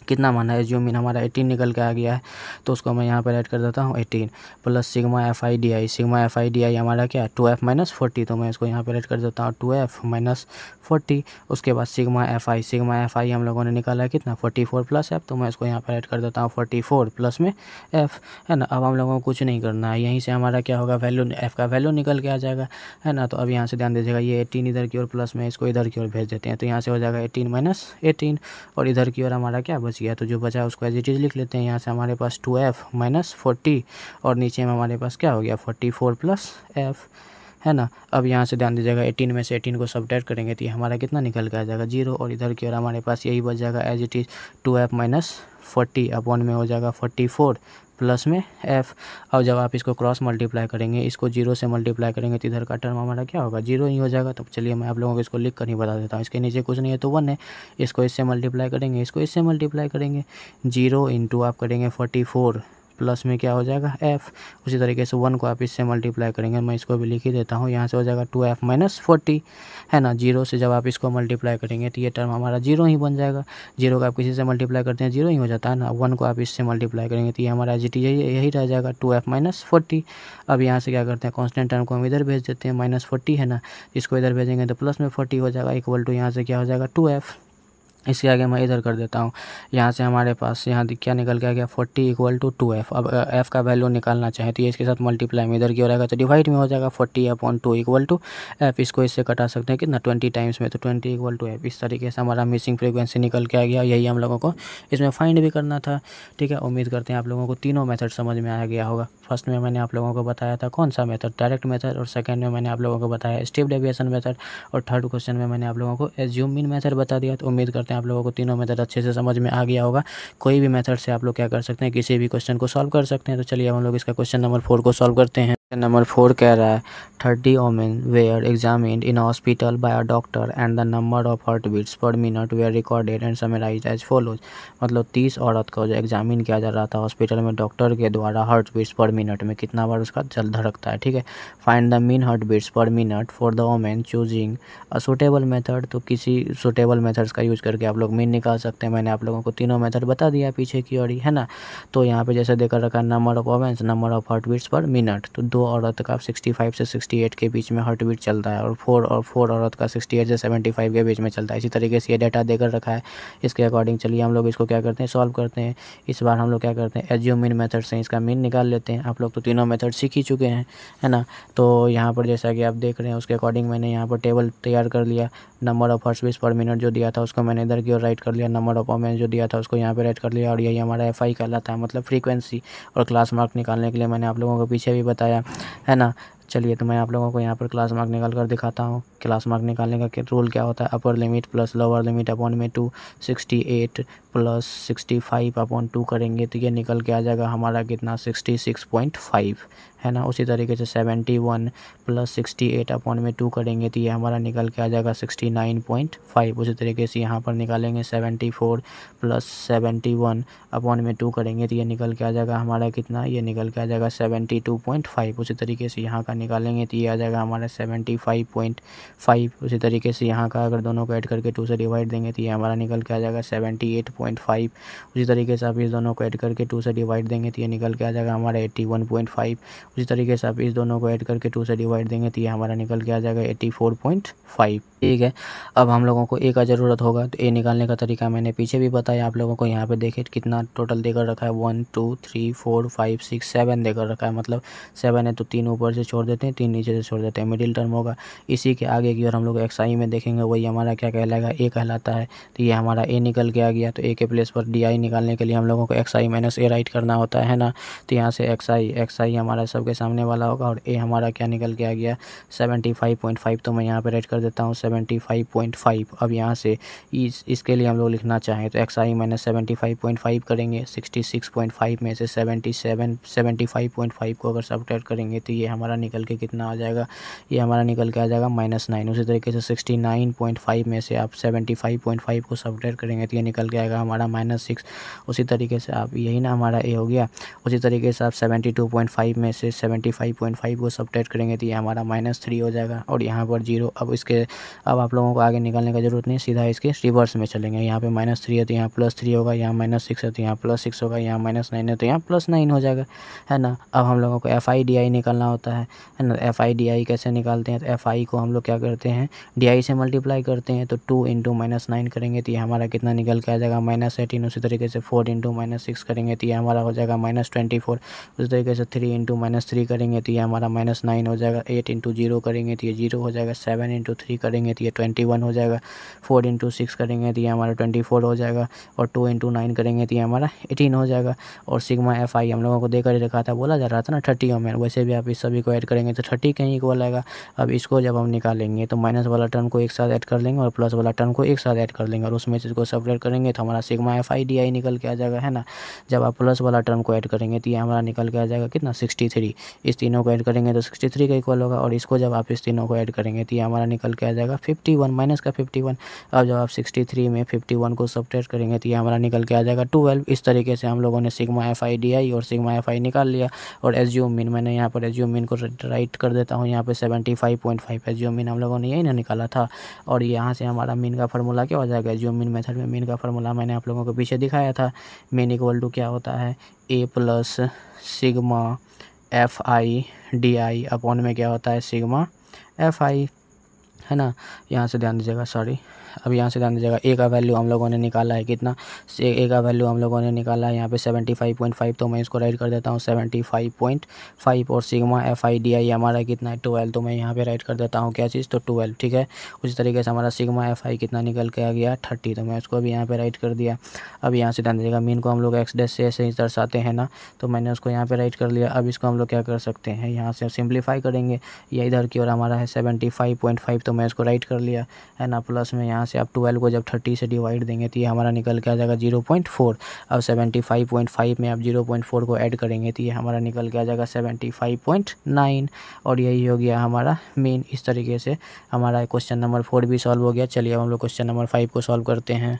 कितना माना है, एज्यूम मीन हमारा 18 निकल के आ गया है तो उसको मैं यहाँ पर ऐड कर देता हूँ 18 + sigma FI DI। Sigma FI DI हमारा क्या है, 2F - 40, तो मैं इसको यहाँ पर ऐड कर देता हूँ 2F - 40। उसके बाद सिग्मा FI हम लोगों ने निकाला है कितना, 44 + F, तो मैं इसको यहाँ पर ऐड कर देता हूँ 44 प्लस में F, है ना। अब हम लोगों को कुछ नहीं करना है, यहीं से हमारा क्या होगा, वैल्यू F का वैल्यू निकल के आ जाएगा, है ना। तो अब यहाँ से ध्यान दीजिएगा, ये 18 इधर की ओर प्लस में इसको इधर की ओर भेज देते हैं तो यहाँ से हो जाएगा 18 - 18 और इधर की ओर हमारा क्या बच गया, तो जो बचा उसको एज इट इज़ लिख लेते हैं। यहाँ से हमारे पास 2F - 40 और नीचे में हमारे पास क्या हो गया, 44 + F, है ना। अब यहाँ से ध्यान दीजिएगा, 18 में से 18 को सब्ट्रैक्ट करेंगे तो ये हमारा कितना निकल के आ जाएगा, 0। और इधर की ओर हमारे पास यही बच जाएगा as it is 2F - 40 upon में हो जाएगा 44 प्लस में F। और जब आप इसको क्रॉस मल्टीप्लाई करेंगे, इसको 0 से मल्टीप्लाई करेंगे तो इधर का टर्म हमारा क्या होगा, 0 ही हो जाएगा। तो चलिए मैं आप लोगों को इसको लिख कर ही बता देता हूँ। इसके नीचे कुछ नहीं है तो 1 है, इसको इससे मल्टीप्लाई करेंगे, इसको इससे मल्टीप्लाई करेंगे, 0 × आप करेंगे 44 प्लस में क्या हो जाएगा F। उसी तरीके से 1 को आप इससे मल्टीप्लाई करेंगे, मैं इसको भी लिख ही देता हूँ, यहाँ से हो जाएगा 2F - 40, है ना। 0 से जब आप इसको मल्टीप्लाई करेंगे तो ये टर्म हमारा 0 ही बन जाएगा। 0 को आप किसी से मल्टीप्लाई करते हैं 0 ही हो जाता है ना। 1 को आप इससे मल्टीप्लाई करेंगे तो ये हमारा एज इट इज़ यही रह जाएगा 2F - 40। अब यहाँ से क्या करते हैं, कॉन्स्टेंट टर्म को हम इधर भेज देते हैं, -40 है ना, इसको इधर भेजेंगे तो प्लस में 40 हो जाएगा, इक्वल टू यहाँ से क्या हो जाएगा 2F। इसके आगे मैं इधर कर देता हूँ, यहाँ से हमारे पास यहाँ क्या निकल के आ गया, 40 = 2F। अब F का वैल्यू निकालना चाहें तो ये इसके साथ मल्टीप्लाई में इधर की ओर आएगा तो डिवाइड में हो जाएगा, 40/2 = F। इसको इससे कटा सकते हैं कितना, 20 टाइम्स में, तो 20 = F। इस तरीके से हमारा मिसिंग फ्रीक्वेंसी निकल के आ गया। यही हम लोगों को इसमें फाइंड भी करना था, ठीक है। उम्मीद करते हैं आप लोगों को तीनों मेथड समझ में आ गया होगा। फर्स्ट में मैंने आप लोगों को बताया था कौन सा मेथड, डायरेक्ट मेथड, और सेकंड में मैंने आप लोगों को बताया स्टेप डेविएशन मेथड, और थर्ड क्वेश्चन में मैंने आप लोगों को एज्यूम मीन मेथड बता दिया। तो उम्मीद करते हैं आप लोगों को तीनों मेथड अच्छे से समझ में आ गया होगा। कोई भी मेथड से आप लोग क्या कर सकते हैं, किसी भी क्वेश्चन को सॉल्व कर सकते हैं। तो चलिए हम लोग इसका क्वेश्चन नंबर 4 को सॉल्व करते हैं। नंबर 4 कह रहा है 30 women were examined in a hospital by a doctor and the number of heartbeats per minute were recorded and summarized as follows। मतलब 30 औरत को जो एग्जामिन किया जा रहा था हॉस्पिटल में डॉक्टर के द्वारा हार्ट बीट्स पर मिनट में कितना बार उसका चल धड़कता है। ठीक है, find the mean heart beats per minute for the women choosing a suitable method. तो किसी सुटेबल मेथड्स का यूज करके आप लोग मीन निकाल सकते हैं। मैंने आप लोगों को तीनों मेथड बता दिया पीछे की ओर ही, है ना। तो यहाँ पे जैसे देकर रखा है number of womens, number of heart beats per minute, तो 2 औरत का 65 से 68 के बीच में हार्ट बीट चलता है और 4 औरत का 68 से 75 के बीच में चलता है। इसी तरीके से ये डाटा देकर रखा है। इसके अकॉर्डिंग चलिए हम लोग इसको क्या करते हैं, सॉल्व करते हैं। इस बार हम लोग क्या करते हैं, एज्यूम मीन मेथड से इसका मीन निकाल लेते हैं। आप लोग तो तीनों मेथड सीख ही चुके हैं, है ना। तो यहाँ पर जैसा कि आप देख रहे हैं उसके अकॉर्डिंग मैंने यहाँ पर टेबल तैयार कर लिया। Number of heart beats per minute जो दिया था उसको मैंने इधर की ओर राइट कर लिया, नंबर ऑफ वोमेन जो दिया था उसको यहाँ पे राइट कर लिया, और यही हमारा FI कहलाता है, मतलब फ्रीक्वेंसी। और क्लास मार्क निकालने के लिए मैंने आप लोगों को पीछे भी बताया, है ना। चलिए तो मैं आप लोगों को यहाँ पर क्लास मार्क निकाल कर दिखाता हूँ। क्लास मार्क निकालने का रूल क्या होता है, upper limit plus lower limit upon में 2, 68 प्लस 65 अपॉन 2 करेंगे तो ये निकल के आ जाएगा हमारा कितना 66.5, है ना। उसी तरीके से 71 प्लस 68 अपॉन में 2 करेंगे तो ये हमारा निकल के आ जाएगा 69.5। उसी तरीके से यहाँ पर निकालेंगे 74 प्लस 71 अपॉन में 2 करेंगे तो ये निकल के आ जाएगा हमारा कितना, ये निकल के आ जाएगा 72.5। उसी तरीके से यहाँ का निकालेंगे तो ये आ जाएगा हमारा 75.5। उसी तरीके से यहाँ का अगर दोनों को ऐड करके 2 से डिवाइड देंगे तो ये हमारा निकल के आ जाएगा 78.5। उसी तरीके से आप इस दोनों को ऐड करके 2 से डिवाइड देंगे तो ये निकल के आ जाएगा हमारा 81.5। उसी तरीके से आप इस दोनों को ऐड करके 2 से डिवाइड देंगे तो ये हमारा निकल के आ जाएगा 84.5। ठीक है, अब हम लोगों को ए का ज़रूरत होगा तो ए निकालने का तरीका मैंने पीछे भी बताया आप लोगों को। यहाँ पे देखिए कितना टोटल देकर रखा है, 1 2 3 4 5 6 7 देकर रखा है। मतलब 7 है तो 3 ऊपर से छोड़ देते हैं, 3 नीचे से छोड़ देते हैं, मिडिल टर्म होगा। इसी के आगे की ओर हम लोग XI में देखेंगे, वही हमारा क्या कहलाएगा, ए कहलाता है। तो ये हमारा ए निकल के आ गया। तो ए के प्लेस पर DI निकालने के लिए हम लोगों को XI माइनस ए राइट करना होता है ना। तो यहाँ से XI हमारा सबके सामने वाला होगा और ए हमारा क्या निकल के आ गया 75.5। तो मैं यहाँ पे राइट कर देता हूँ 75.5। अब यहाँ से इसके लिए हम लोग लिखना चाहें तो XI माइनस 75.5 करेंगे। 66.5 में से 75.5 को अगर सब्ट्रैक्ट करेंगे तो ये हमारा निकल के कितना आ जाएगा, ये हमारा निकल के आ जाएगा -9। उसी तरीके से 69.5 में से आप 75.5 को सब्ट्रैक्ट करेंगे तो ये निकल के आएगा हमारा -6। उसी तरीके से आप यही ना हमारा ए हो गया। उसी तरीके से आप 72.5 में से 75.5 को सब्ट्रैक्ट करेंगे तो ये हमारा -3 हो जाएगा और यहाँ पर 0। अब आप लोगों को आगे निकालने का ज़रूरत नहीं, सीधा इसके रिवर्स में चलेंगे। यहाँ पे -3 है तो यहाँ +3 होगा, यहाँ -6 है तो यहाँ +6 होगा, यहाँ -9 है तो यहाँ +9 हो जाएगा, है ना। अब हम लोगों को FI DI निकालना होता है ना। FI DI कैसे निकालते हैं, तो FI को हम लोग क्या करते हैं, DI से मल्टीप्लाई करते हैं। तो 2 × -9 करेंगे तो ये हमारा कितना निकल के आ जाएगा -18। उसी तरीके से 4 × -6 करेंगे तो ये हमारा हो जाएगा -24। उसी तरीके से 3 × -3 करेंगे तो ये हमारा -9 हो जाएगा। 8 × 0 करेंगे तो ये 0 हो जाएगा। 7 × 3 करेंगे तो ये 21 हो जाएगा। 4 × 6 करेंगे तो ये हमारा 24 हो जाएगा और 2 × 9 करेंगे तो ये हमारा 18 हो जाएगा। और सिग्मा FI हम लोगों को देकर ही रखा था, बोला जा रहा था ना 30 ओमेन, वैसे भी आप इस सभी को ऐड करेंगे तो 30 कहीं इक्वल आएगा। अब इसको जब हम निकालेंगे तो माइनस वाला टर्म को एक साथ ऐड कर लेंगे और प्लस वाला टर्म को एक साथ ऐड कर लेंगे और उसमें से इसको सेपरेट करेंगे तो हमारा सिग्मा FI DI निकल के आ जाएगा, है ना। जब आप प्लस वाला टर्म को ऐड करेंगे तो ये हमारा निकल के आ जाएगा कितना 63। इस तीनों को ऐड करेंगे तो 63 का इक्वल होगा और इसको जब आप इस तीनों को ऐड करेंगे तो ये हमारा निकल के आ जाएगा 51 माइनस का 51। अब जब आप 63 में 51 को सब्ट्रैक्ट करेंगे तो ये हमारा निकल के आ जाएगा 12। इस तरीके से हम लोगों ने सिग्मा FI DI और सिग्मा FI निकाल लिया। और एज्यूम मीन, मैंने यहाँ पर एज्यूम मीन को राइट कर देता हूँ यहाँ पे 75.5। एज्यूम मीन हम लोगों ने यही ना निकाला था और यहाँ से हमारा मीन का फार्मूला क्या हो जाएगा, एज्यूम मीन मेथड में मीन का फार्मूला मैंने आप लोगों को पीछे दिखाया था। मीन इक्वल टू क्या होता है, A plus sigma FI DI upon में क्या होता है सिग्मा FI, है ना। यहाँ से ध्यान दीजिएगा, सॉरी, अब यहाँ से ध्यान दीजिएगा। ए का वैल्यू हम लोगों ने निकाला है कितना, ए का वैल्यू हम लोगों ने निकाला है यहाँ पे 75.5। तो मैं इसको राइट कर देता हूँ 75.5 और सिग्मा FI DI हमारा कितना है 12। तो मैं यहाँ पे राइट कर देता हूँ क्या चीज़, तो 12, ठीक है। उसी तरीके से हमारा सिग्मा FI कितना निकल के आ गया 30। तो मैं उसको भी यहाँ पे राइट कर दिया। अब यहाँ से ध्यान दीजिएगा, मीन को हम लोग x' से ऐसे ही दर्शाते हैं ना, तो मैंने उसको यहाँ पे राइट कर लिया। अब इसको हम लोग क्या कर सकते हैं, यहाँ से सिंप्लीफाई करेंगे। या इधर की ओर हमारा है 75.5, तो मैं इसको राइट कर लिया, है ना। प्लस में यहाँ यहाँ से आप 12 को जब 30 से डिवाइड देंगे तो ये हमारा निकल के आ जाएगा 0.4। अब 75.5 में आप 0.4 को ऐड करेंगे तो ये हमारा निकल के आ जाएगा 75.9। और यही हो गया हमारा मीन। इस तरीके से हमारा क्वेश्चन नंबर 4 भी सॉल्व हो गया। चलिए अब हम लोग क्वेश्चन नंबर 5 को सॉल्व करते हैं।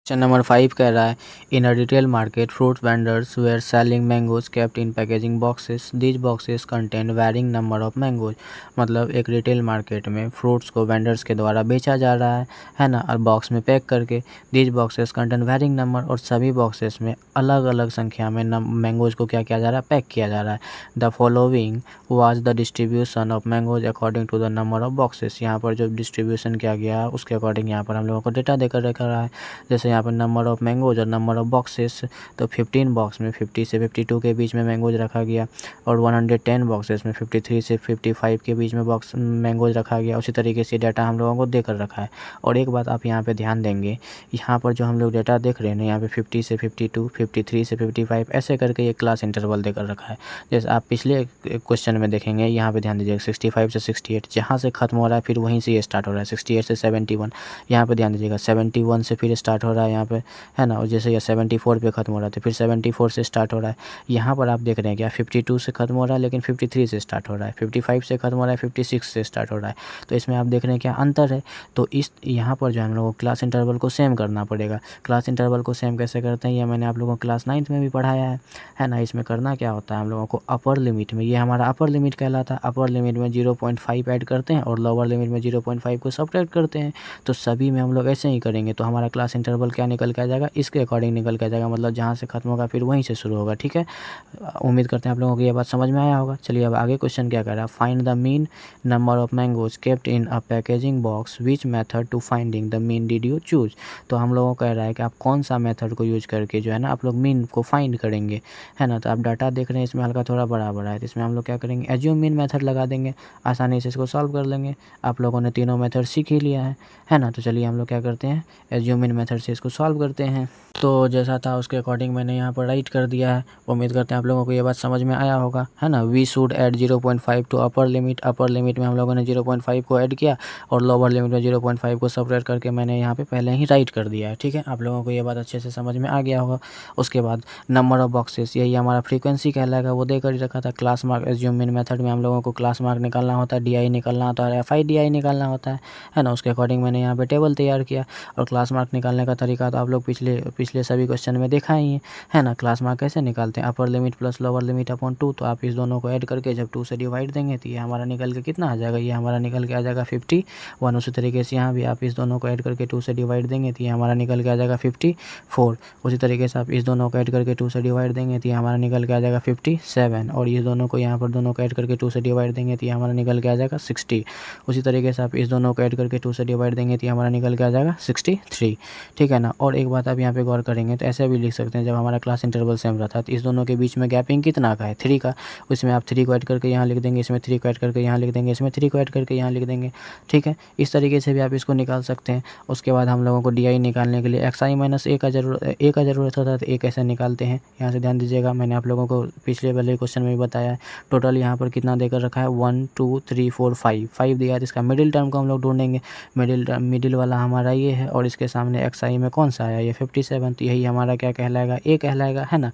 क्वेश्चन नंबर 5 कह रहा है in a retail market fruit vendors were selling mangoes kept in packaging boxes these boxes contain varying number of mangoes. मतलब एक रिटेल मार्केट में फ्रूट्स को वेंडर्स के द्वारा बेचा जा रहा है ना, और बॉक्स में पैक करके। These boxes contain varying number, और सभी बॉक्सेस में अलग अलग संख्या में मैंगोज को क्या किया जा रहा है, पैक किया जा रहा है। The following was the distribution of mangoes according to the number of boxes. यहाँ पर जो डिस्ट्रीब्यूशन किया गया उसके अकॉर्डिंग यहाँ पर हम लोगों को डेटा देकर रखा रहा है। जैसे यहाँ पर नंबर ऑफ मैंगोज और नंबर ऑफ बॉक्सेस, तो 15 बॉक्स में 50 से 52 के बीच में मैंगोज रखा गया, और 110 बॉक्सेस में 53 से 55 के बीच में बॉक्स मैंगोज रखा गया। उसी तरीके से डाटा हम लोगों को देकर रखा है। और एक बात आप यहाँ पे ध्यान देंगे, यहाँ पर जो हम लोग डाटा देख रहे हैं ना, यहाँ पे 50 से 52, 53 से 55 ऐसे करके ये क्लास इंटरवल देकर रखा है। जैसे आप पिछले क्वेश्चन में देखेंगे, यहाँ पे ध्यान दीजिएगा 65 से 68 जहाँ से खत्म हो रहा है फिर वहीं से ये स्टार्ट हो रहा है। 68 से 71 यहाँ पे ध्यान दीजिएगा 71 से फिर स्टार्ट हो रहा है यहाँ पे, है ना। और जैसे ये 74 पे खत्म हो रहा है तो फिर 74 से स्टार्ट हो रहा है। यहाँ पर आप देख रहे हैं क्या 52 से खत्म हो रहा है लेकिन 53 से स्टार्ट हो रहा है, 55 से खत्म हो रहा है 56 से स्टार्ट हो रहा है। तो इसमें आप देख रहे हैं क्या अंतर है। तो इस यहाँ पर जो है हम लोगों को क्लास इंटरवल को सेम करना पड़ेगा। क्लास इंटरवल को सेम कैसे करते हैं, ये मैंने आप लोगों को क्लास 9th में भी पढ़ाया है ना। इसमें करना क्या होता है हम लोगों को, अपर लिमिट में, ये हमारा अपर लिमिट कहलाता है। अपर लिमिट में 0.5 ऐड करते हैं और लोअर लिमिट में 0.5 को सब्ट्रैक्ट करते हैं। तो सभी में हम लोग ऐसे ही करेंगे तो हमारा क्लास इंटरवल क्या निकल के आ जाएगा, इसके अकॉर्डिंग निकल के आ जाएगा। मतलब जहाँ से खत्म होगा फिर वहीं से शुरू होगा। ठीक है, उम्मीद करते हैं आप लोगों को ये बात समझ में आया होगा। चलिए अब आगे क्वेश्चन क्या कर रहा है, find the mean number of mangoes kept in a packaging box which method to finding the mean did you choose. तो हम लोगों को कह रहा है कि आप कौन सा मेथड को यूज करके जो है ना आप लोग मीन को फाइंड करेंगे, है ना। तो आप डाटा देख रहे हैं इसमें हल्का थोड़ा बड़ा बड़ा है, तो इसमें हम लोग क्या करेंगे, एज्यूम मीन मेथड लगा देंगे, आसानी से इसको सॉल्व कर लेंगे। आप लोगों ने तीनों मेथड सीख ही लिया है ना। तो चलिए हम लोग क्या करते हैं, एज्यूम मीन मेथड से इसको सॉल्व करते हैं। तो जैसा था उसके अकॉर्डिंग मैंने यहाँ पर राइट कर दिया है। उम्मीद करते हैं आप लोगों को ये बात समझ में आया होगा, है ना। We should add 0.5 to upper limit. Upper limit में हम लोगों ने 0.5 को ऐड किया और लोअर लिमिट में 0.5 को सेपरेट करके मैंने यहाँ पे पहले ही राइट कर दिया है। ठीक है, आप लोगों को ये बात अच्छे से समझ में आ गया होगा। उसके बाद नंबर ऑफ बॉक्सेस, यही हमारा फ्रीक्वेंसी कहलाएगा, वो देकर ही रखा था। Class mark assume mean method में हम लोगों को क्लास मार्क निकालना होता है, DI निकालना होता है, FI/DI निकालना होता है ना। उसके अकॉर्डिंग मैंने यहाँ पे टेबल तैयार किया। और क्लास मार्क निकालने का तरीका तो आप लोग पिछले सभी क्वेश्चन में देखा ही है ना। क्लास मार्क कैसे निकालते हैं, upper limit plus lower limit upon 2। तो आप इस दोनों को ऐड करके जब 2 से डिवाइड देंगे तो ये हमारा निकल के कितना आ जाएगा, ये हमारा निकल के आ जाएगा 51। उसी तरीके से यहाँ भी आप इस दोनों को ऐड करके 2 से डिवाइड देंगे तो ये हमारा निकल के आ जाएगा 54। उसी तरीके से आप इस दोनों को ऐड करके 2 से डिवाइड देंगे तो ये हमारा निकल के आ जाएगा 57। और ये दोनों को यहाँ पर दोनों को ऐड करके 2 से डिवाइड देंगे तो ये हमारा निकल के आ जाएगा 60। उसी तरीके से आप इस दोनों को ऐड करके 2 से डिवाइड देंगे तो ये हमारा निकल के आ जाएगा 63। ठीक है ना। और एक बात आप यहाँ पे गौर करेंगे तो ऐसे भी लिख सकते हैं, जब हमारा क्लास इंटरवल सेम रहता है तो इस दोनों के बीच में गैपिंग कितना का है, 3 का। उसमें आप 3 को ऐड करके यहाँ लिख देंगे, इसमें 3 को ऐड करके यहाँ लिख देंगे, इसमें 3 को ऐड करके यहाँ लिख देंगे। ठीक है, इस तरीके से भी आप इसको निकाल सकते हैं। उसके बाद हम लोगों को DI निकालने के लिए XI माइनस A का ज़रूरत होता है। तो A कैसे निकालते हैं, यहाँ से ध्यान दीजिएगा। मैंने आप लोगों को पिछले वाले क्वेश्चन में भी बताया है। टोटल यहाँ पर कितना देकर रखा है, 1 2 3 4 5 दिया है। इसका मिडिल टर्म को हम लोग ढूंढेंगे। मिडिल वाला हमारा ये है और इसके सामने XI में कौन सा आया, ये 57। तो यही हमारा क्या कहलाएगा, A कहलाएगा, है ना।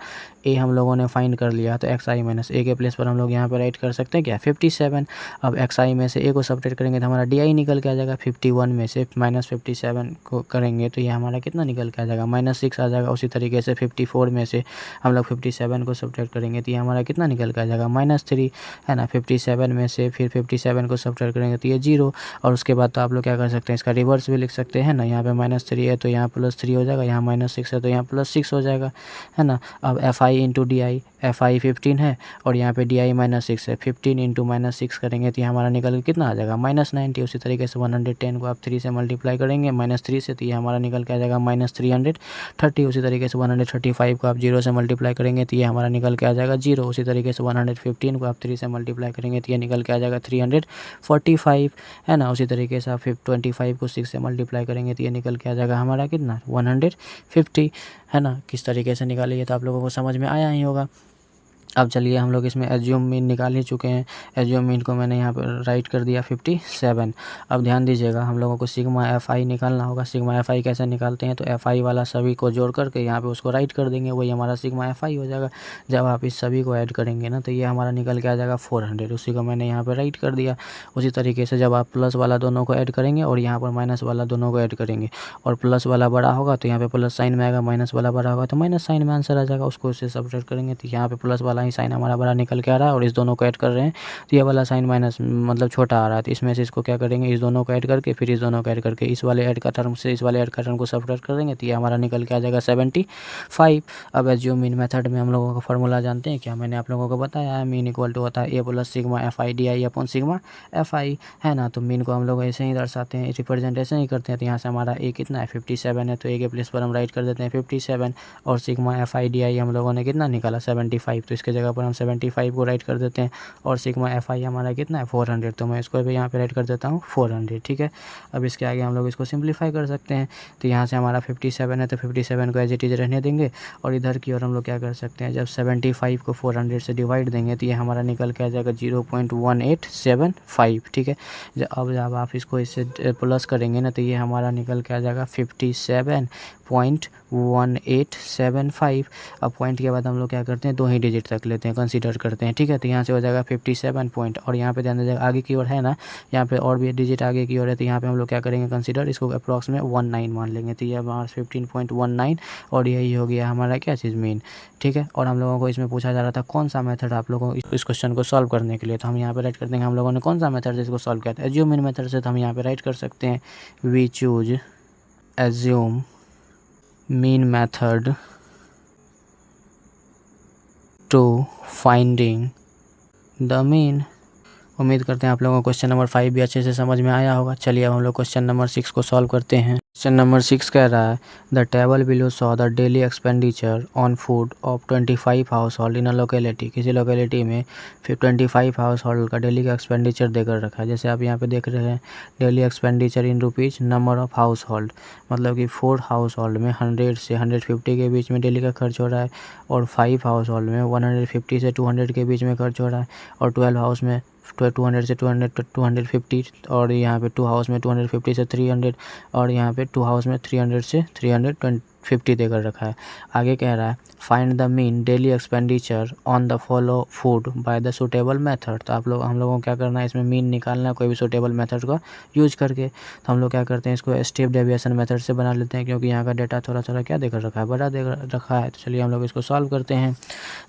A हम लोगों ने फाइंड कर लिया तो XI माइनस A के प्लेस पर हम लोग यहाँ पर राइट कर सकते हैं क्या, 57। अब XI में से A को सब्ट्रैक्ट करेंगे तो हमारा DI निकल के आ जाएगा। 51 में से माइनस 57 को करेंगे तो ये हमारा कितना निकल के आ जाएगा, -6 आ जाएगा। उसी तरीके से 54 में से हम लोग 57 को सब्ट्रैक्ट करेंगे तो ये हमारा कितना निकल के आ जाएगा, -3, है ना। 57 में से फिर 57 को सब्ट्रैक्ट करेंगे तो ये 0। और उसके बाद तो आप लोग क्या कर सकते हैं, इसका रिवर्स भी लिख सकते हैं ना। यहाँ पे -3 है तो यहाँ +3 हो जाएगा, यहाँ -6 है तो यहाँ +6 हो जाएगा, है ना। अब FI इंटू DI, FI 15 है और यहाँ पे DI -6 है। 15 इंटू -6 करेंगे तो ये हमारा निकल के कितना आ जाएगा, -90। उसी तरीके से 110 को आप 3 से मल्टीप्लाई करेंगे -3 से तो ये हमारा निकल के आ जाएगा -330। उसी तरीके से 135 को आप 0 से मल्टीप्लाई करेंगे तो ये हमारा निकल के आ जाएगा 0। उसी तरीके से 115 को आप 3 से मल्टीप्लाई करेंगे तो ये निकल के आ जाएगा 345, है ना। उसी तरीके से आप 25 को 6 से मल्टीप्लाई करेंगे तो ये निकल के आ जाएगा हमारा कितना, 150, है ना। किस तरीके से निकालिए तो आप लोगों को समझ में आया ही होगा। अब चलिए हम लोग इसमें एज्यूम मीन निकाल ही चुके हैं। एज्यूम मीन को मैंने यहाँ पर राइट कर दिया 57। अब ध्यान दीजिएगा हम लोगों को सिग्मा एफ आई निकालना होगा। सिग्मा एफ आई कैसे निकालते हैं, तो एफ आई वाला सभी को जोड़ करके यहाँ पे उसको राइट कर देंगे, वही हमारा सिग्मा एफ आई हो जाएगा। जब आप इस सभी को ऐड करेंगे ना तो ये हमारा निकल के आ जाएगा 400, उसी को मैंने यहाँ पर राइट कर दिया। उसी तरीके से जब आप प्लस वाला दोनों को ऐड करेंगे और यहाँ पर माइनस वाला दोनों को ऐड करेंगे और प्लस वाला बड़ा होगा तो यहाँ पे प्लस साइन में आएगा, माइनस वाला बड़ा होगा तो माइनस साइन में आंसर आ जाएगा, उसको इससे सब्ट्रैक्ट करेंगे तो यहाँ पे प्लस वाला ही साइन हमारा बड़ा निकल के आ रहा है और इस दोनों को ऐड कर रहे हैं तो ये वाला साइन माइनस मतलब छोटा आ रहा है। तो इसमें से इसको क्या करेंगे, इस दोनों को ऐड करके फिर इस दोनों को ऐड करके इस वाले ऐड का टर्म से इस वाले ऐड का टर्म को सब्ट्रैक्ट करेंगे तो ये हमारा निकल के आ जाएगा 75। अब एज्यूम मीन मेथड में हम लोगों का फॉर्मूला जानते हैं क्या, मैंने आप लोगों को बताया है मीन इक्वल टू होता है A plus sigma F I D I upon sigma F I, है ना। तो मीन को हम लोग ऐसे ही दर्शाते हैं, रिप्रेजेंट ऐसे ही करते हैं। तो यहाँ से हमारा ए कितना है 57 है, तो ए के प्लेस पर हम राइट कर देते हैं 57 और सिग्मा एफ आई डी आई हम लोगों ने कितना निकाला 75, तो इसके जगह पर हम 75 को राइट कर देते हैं और सिग्मा एफ आई हमारा कितना है 400, तो मैं इसको भी यहाँ पे राइट कर देता हूँ 400, ठीक है। अब इसके आगे हम लोग इसको सिंप्लीफाई कर सकते हैं। तो यहाँ से हमारा 57 है तो 57 को एज इट इज़ रहने देंगे और इधर की ओर हम लोग क्या कर सकते हैं, जब 75 को 400 से डिवाइड देंगे तो ये हमारा निकल के आ जाएगा 0.1875, ठीक है। जब आप इसको इससे प्लस करेंगे ना तो ये हमारा निकल के आ जाएगा 57.1875। अब पॉइंट के बाद हम लोग क्या करते हैं, दो ही डिजिट तक लेते हैं, कंसीडर करते हैं, ठीक है। तो यहाँ से हो जाएगा 57 पॉइंट और यहाँ पे ध्यान दीजिएगा आगे की ओर है ना, यहाँ पे और भी डिजिट आगे की ओर है तो यहाँ पे हम लोग क्या करेंगे, कंसीडर इसको अप्रॉक्स में 19 मान लेंगे। तो ये हमारा 15.19 और यही हो गया हमारा क्या चीज़ मीन, ठीक है। और हम लोगों को इसमें पूछा जा रहा था कौन सा मेथड आप लोगों को इस क्वेश्चन को सॉल्व करने के लिए, तो हम यहाँ पे राइट कर देंगे हम लोगों ने कौन सा मेथड से इसको सॉल्व किया था, एज्यूम मीन मेथड से। तो हम यहाँ पे राइट कर सकते हैं we choose assume mean method to finding the mean. उम्मीद करते हैं आप लोगों को क्वेश्चन नंबर 5 भी अच्छे से समझ में आया होगा। चलिए अब हम लोग क्वेश्चन नंबर 6 को सॉल्व करते हैं। क्वेश्चन नंबर 6 कह रहा है the table below saw the daily expenditure on food of 25 house hold in a locality. किसी लोकेलिटी में फिर 25 हाउस होल्ड का डेली का एक्सपेंडिचर देकर रखा है। जैसे आप यहाँ पे देख रहे हैं daily expenditure in rupees number of house hold, मतलब कि 4 हाउस होल्ड में 100 से 150 के बीच में डेली का खर्च हो रहा है और 5 हाउस होल्ड में 150 से 200 के बीच में खर्च हो रहा है और 12 हाउस में 200 से 250 और यहाँ पे 2 हाउस में 250 से 300 और यहाँ पे 2 हाउस में 300 से 350 देकर रखा है। आगे कह रहा है find the mean daily expenditure on the follow food by the suitable method. तो हम लोगों को क्या करना है, इसमें मीन निकालना है कोई भी सुटेबल मेथड का यूज करके। तो हम लोग क्या करते हैं, इसको स्टेप डेविएशन मेथड से बना लेते हैं क्योंकि यहाँ का डेटा थोड़ा थोड़ा क्या देकर रखा है, बड़ा देकर रखा है। तो चलिए हम लोग इसको सॉल्व करते हैं।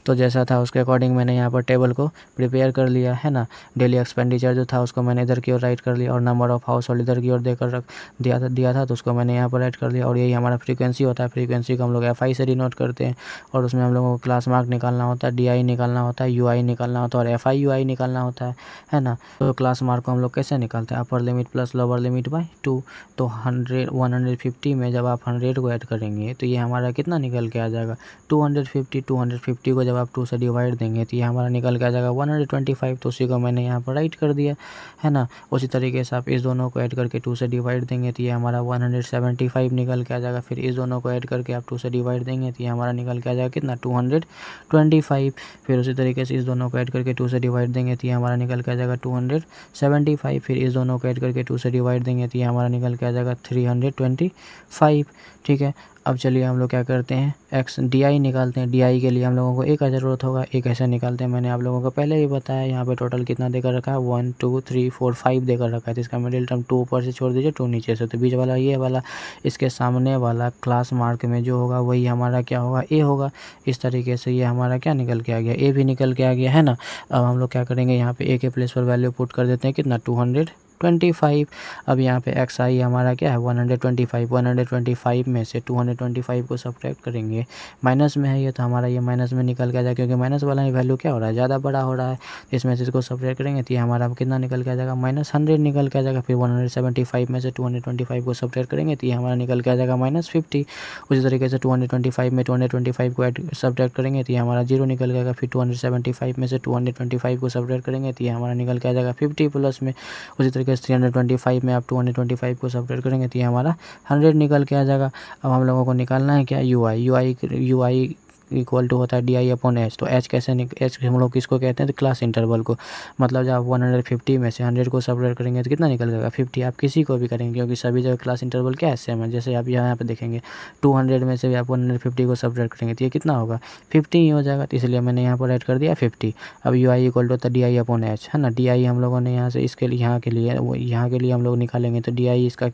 तो जैसा था उसके अकॉर्डिंग मैंने यहाँ पर टेबल को प्रिपेयर कर लिया है ना। डेली एक्सपेंडिचर जो था उसको मैंने इधर की ओर राइट कर लिया और नंबर ऑफ हाउस होल्ड इधर की ओर देकर रख दिया था तो उसको मैंने यहाँ पर राइट कर लिया और यही हमारा फ्रीक्वेंसी होता है। फ्रीक्वेंसी को हम लोग एफ आई से डिनोट करते हैं और उसमें हम लोगों को क्लास मार्क निकालना होता है, डी आई निकालना होता है, यू आई निकालना होता है और एफ आई यू आई निकालना होता है ना। तो क्लास मार्क को हम लोग कैसे निकालते हैं, upper limit plus lower limit by 2। तो 150 में जब आप 100 को ऐड करेंगे तो ये हमारा कितना निकल के आ जाएगा 250 को जब आप 2 से डिवाइड देंगे तो ये हमारा निकल के आ जाएगा 125। तो उसी को मैंने यहाँ पर राइट कर दिया है ना। उसी तरीके से आप इस दोनों को ऐड करके 2 से डिवाइड देंगे तो ये हमारा 175 निकल के आ जाएगा। फिर इस दोनों को ऐड करके आप 2 से डिवाइड देंगे तो ये हमारा निकल के आ जाएगा कितना 225। फिर उसी तरीके से इस दोनों को ऐड करके 2 से डिवाइड देंगे तो ये हमारा निकल के आ जाएगा 275। फिर इस दोनों को ऐड करके 2 से डिवाइड देंगे तो ये हमारा निकल के आ जाएगा 325, ठीक है। अब चलिए हम लोग क्या करते हैं एक्स डी आई निकालते हैं। डी आई के लिए हम लोगों को एक का ज़रूरत होगा, एक ऐसे निकालते हैं। मैंने आप लोगों को पहले ही बताया यहाँ पे टोटल कितना देकर रखा है 1 2 3 4 5 देकर रखा है। तो इसका मिडिल टर्म 2 ऊपर से छोड़ दीजिए 2 नीचे से, तो बीच वाला ये वाला इसके सामने वाला क्लास मार्क में जो होगा वही हमारा क्या होगा ए होगा। इस तरीके से ये हमारा क्या निकल के आ गया, ए भी निकल के आ गया है ना। अब हम लोग क्या करेंगे यहाँ पे ए के प्लेस पर वैल्यू पुट कर देते हैं कितना 225। अब यहाँ पे एक्स आई हमारा क्या है 125 में से 225 को सब्ट्रैक्ट करेंगे, माइनस में है ये तो हमारा ये माइनस में निकल के आ जाएगा क्योंकि माइनस वाला ही वैल्यू क्या हो रहा है ज़्यादा बड़ा हो रहा है। इसमें से इसको सब्ट्रैक्ट करेंगे तो ये हमारा कितना निकल के आ जाएगा -100 निकल के आ जाएगा। फिर 175 में से 225 को सब्ट्रैक्ट करेंगे तो ये हमारा निकल के आ जाएगा -50। उसी तरीके से 225 में 225 को सब्ट्रैक्ट करेंगे तो ये हमारा 0 निकल के आएगा। फिर 275 में से 225 को सब्ट्रैक्ट करेंगे तो ये हमारा निकल के आ जाएगा 50 प्लस में। उसी तरीके 325 में आप 225 को सब्ट्रैक्ट करेंगे तो ये हमारा 100 निकल के आ जाएगा। अब हम लोगों को निकालना है क्या यू आई इक्वल टू होता है डी आई अपॉन एच। तो एच कैसे एच हम लोग किसको कहते हैं, तो क्लास इंटरवल को। मतलब जब आप 150 में से 100 को सबट्रैक्ट करेंगे तो कितना निकल जाएगा 50। आप किसी को भी करेंगे क्योंकि सभी जगह क्लास इंटरवल क्या है, सेम है। जैसे आप यहाँ पे देखेंगे 200 में से भी आप 150 को सबट्रैक्ट करेंगे तो ये कितना होगा 50 ही हो जाएगा। तो इसलिए मैंने यहाँ पर ऐड कर दिया 50। अब यू आई इक्वल टू होता है डी आई अपॉन एच, है ना। डी आई हम लोगों ने यहाँ से इसके लिए यहाँ के लिए हम लोग निकालेंगे तो डी आई इसका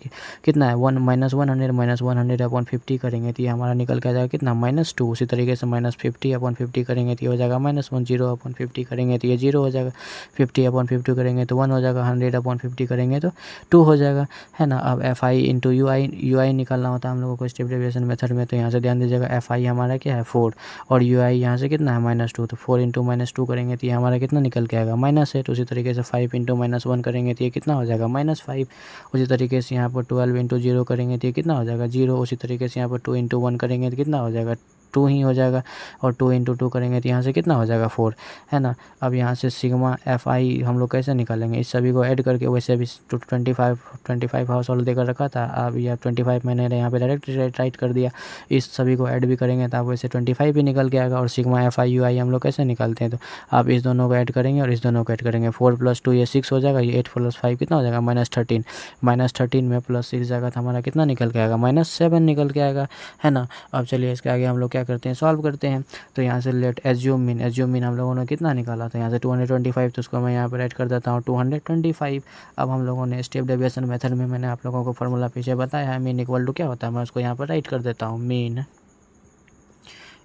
कितना है 1 -100 अपॉन 50 करेंगे तो ये हमारा निकल के आ जाएगा कितना -2। उसी तरीके से -50 अपॉन 50 करेंगे तो ये हो जाएगा -1। 0 अपॉन 50 करेंगे तो ये 0 हो जाएगा। 50 अपॉन 50 करेंगे तो 1 हो जाएगा। 100 अपॉन 50 करेंगे तो 2 हो जाएगा, है ना। अब एफ आई इंटू यू आई निकालना होता है हम लोगों को स्टेप डेविएशन मेथड में। तो यहाँ से ध्यान दीजिएगा एफ आई हमारा क्या है 4 और यू आई यहाँ से कितना है -2। तो 4 इंटू -2 करेंगे तो ये हमारा कितना निकल के आएगा -8। उसी तरीके से 5 इंटू -1 करेंगे तो ये कितना हो जाएगा -5। उसी तरीके से यहाँ पर 12 इंटू 0 करेंगे तो ये कितना हो जाएगा 0। उसी तरीके से यहाँ पर 2 इंटू 1 करेंगे तो कितना हो जाएगा 2 ही हो जाएगा। और 2 इंटू 2 करेंगे तो यहाँ से कितना हो जाएगा 4, है ना। अब यहाँ से सिग्मा एफ आई हम लोग कैसे निकालेंगे, इस सभी को ऐड करके। वैसे भी 25 हाउस होल्ड देकर रखा था। अब यह 25 मैंने यहाँ पे डायरेक्ट राइट कर दिया। इस सभी को ऐड भी करेंगे तो आप वैसे 25 ही निकल के आएगा। और सिग्मा एफ आई यू आई हम लोग कैसे निकालते हैं, तो आप इस दोनों को ऐड करेंगे और इस दोनों को ऐड करेंगे। 4 + 2 ये 6 हो जाएगा। ये 8 + 5 कितना हो जाएगा -13। -13 में +6 जाएगा तो हमारा कितना निकल के आएगा -7 निकल के आएगा, है ना। अब चलिए इसके आगे हम लोग क्या करते हैं, सॉल्व करते हैं। तो यहाँ से लेट एज्यूम मीन हम लोगों ने कितना निकाला था, यहाँ से 225। तो उसको मैं यहाँ पर ऐड कर देता हूँ 225। अब हम लोगों ने स्टेप डेविएशन मेथड में मैंने आप लोगों को फार्मूला पीछे बताया है। मीन इक्वल टू क्या होता है, मैं उसको यहाँ पर राइट कर देता हूँ। मीन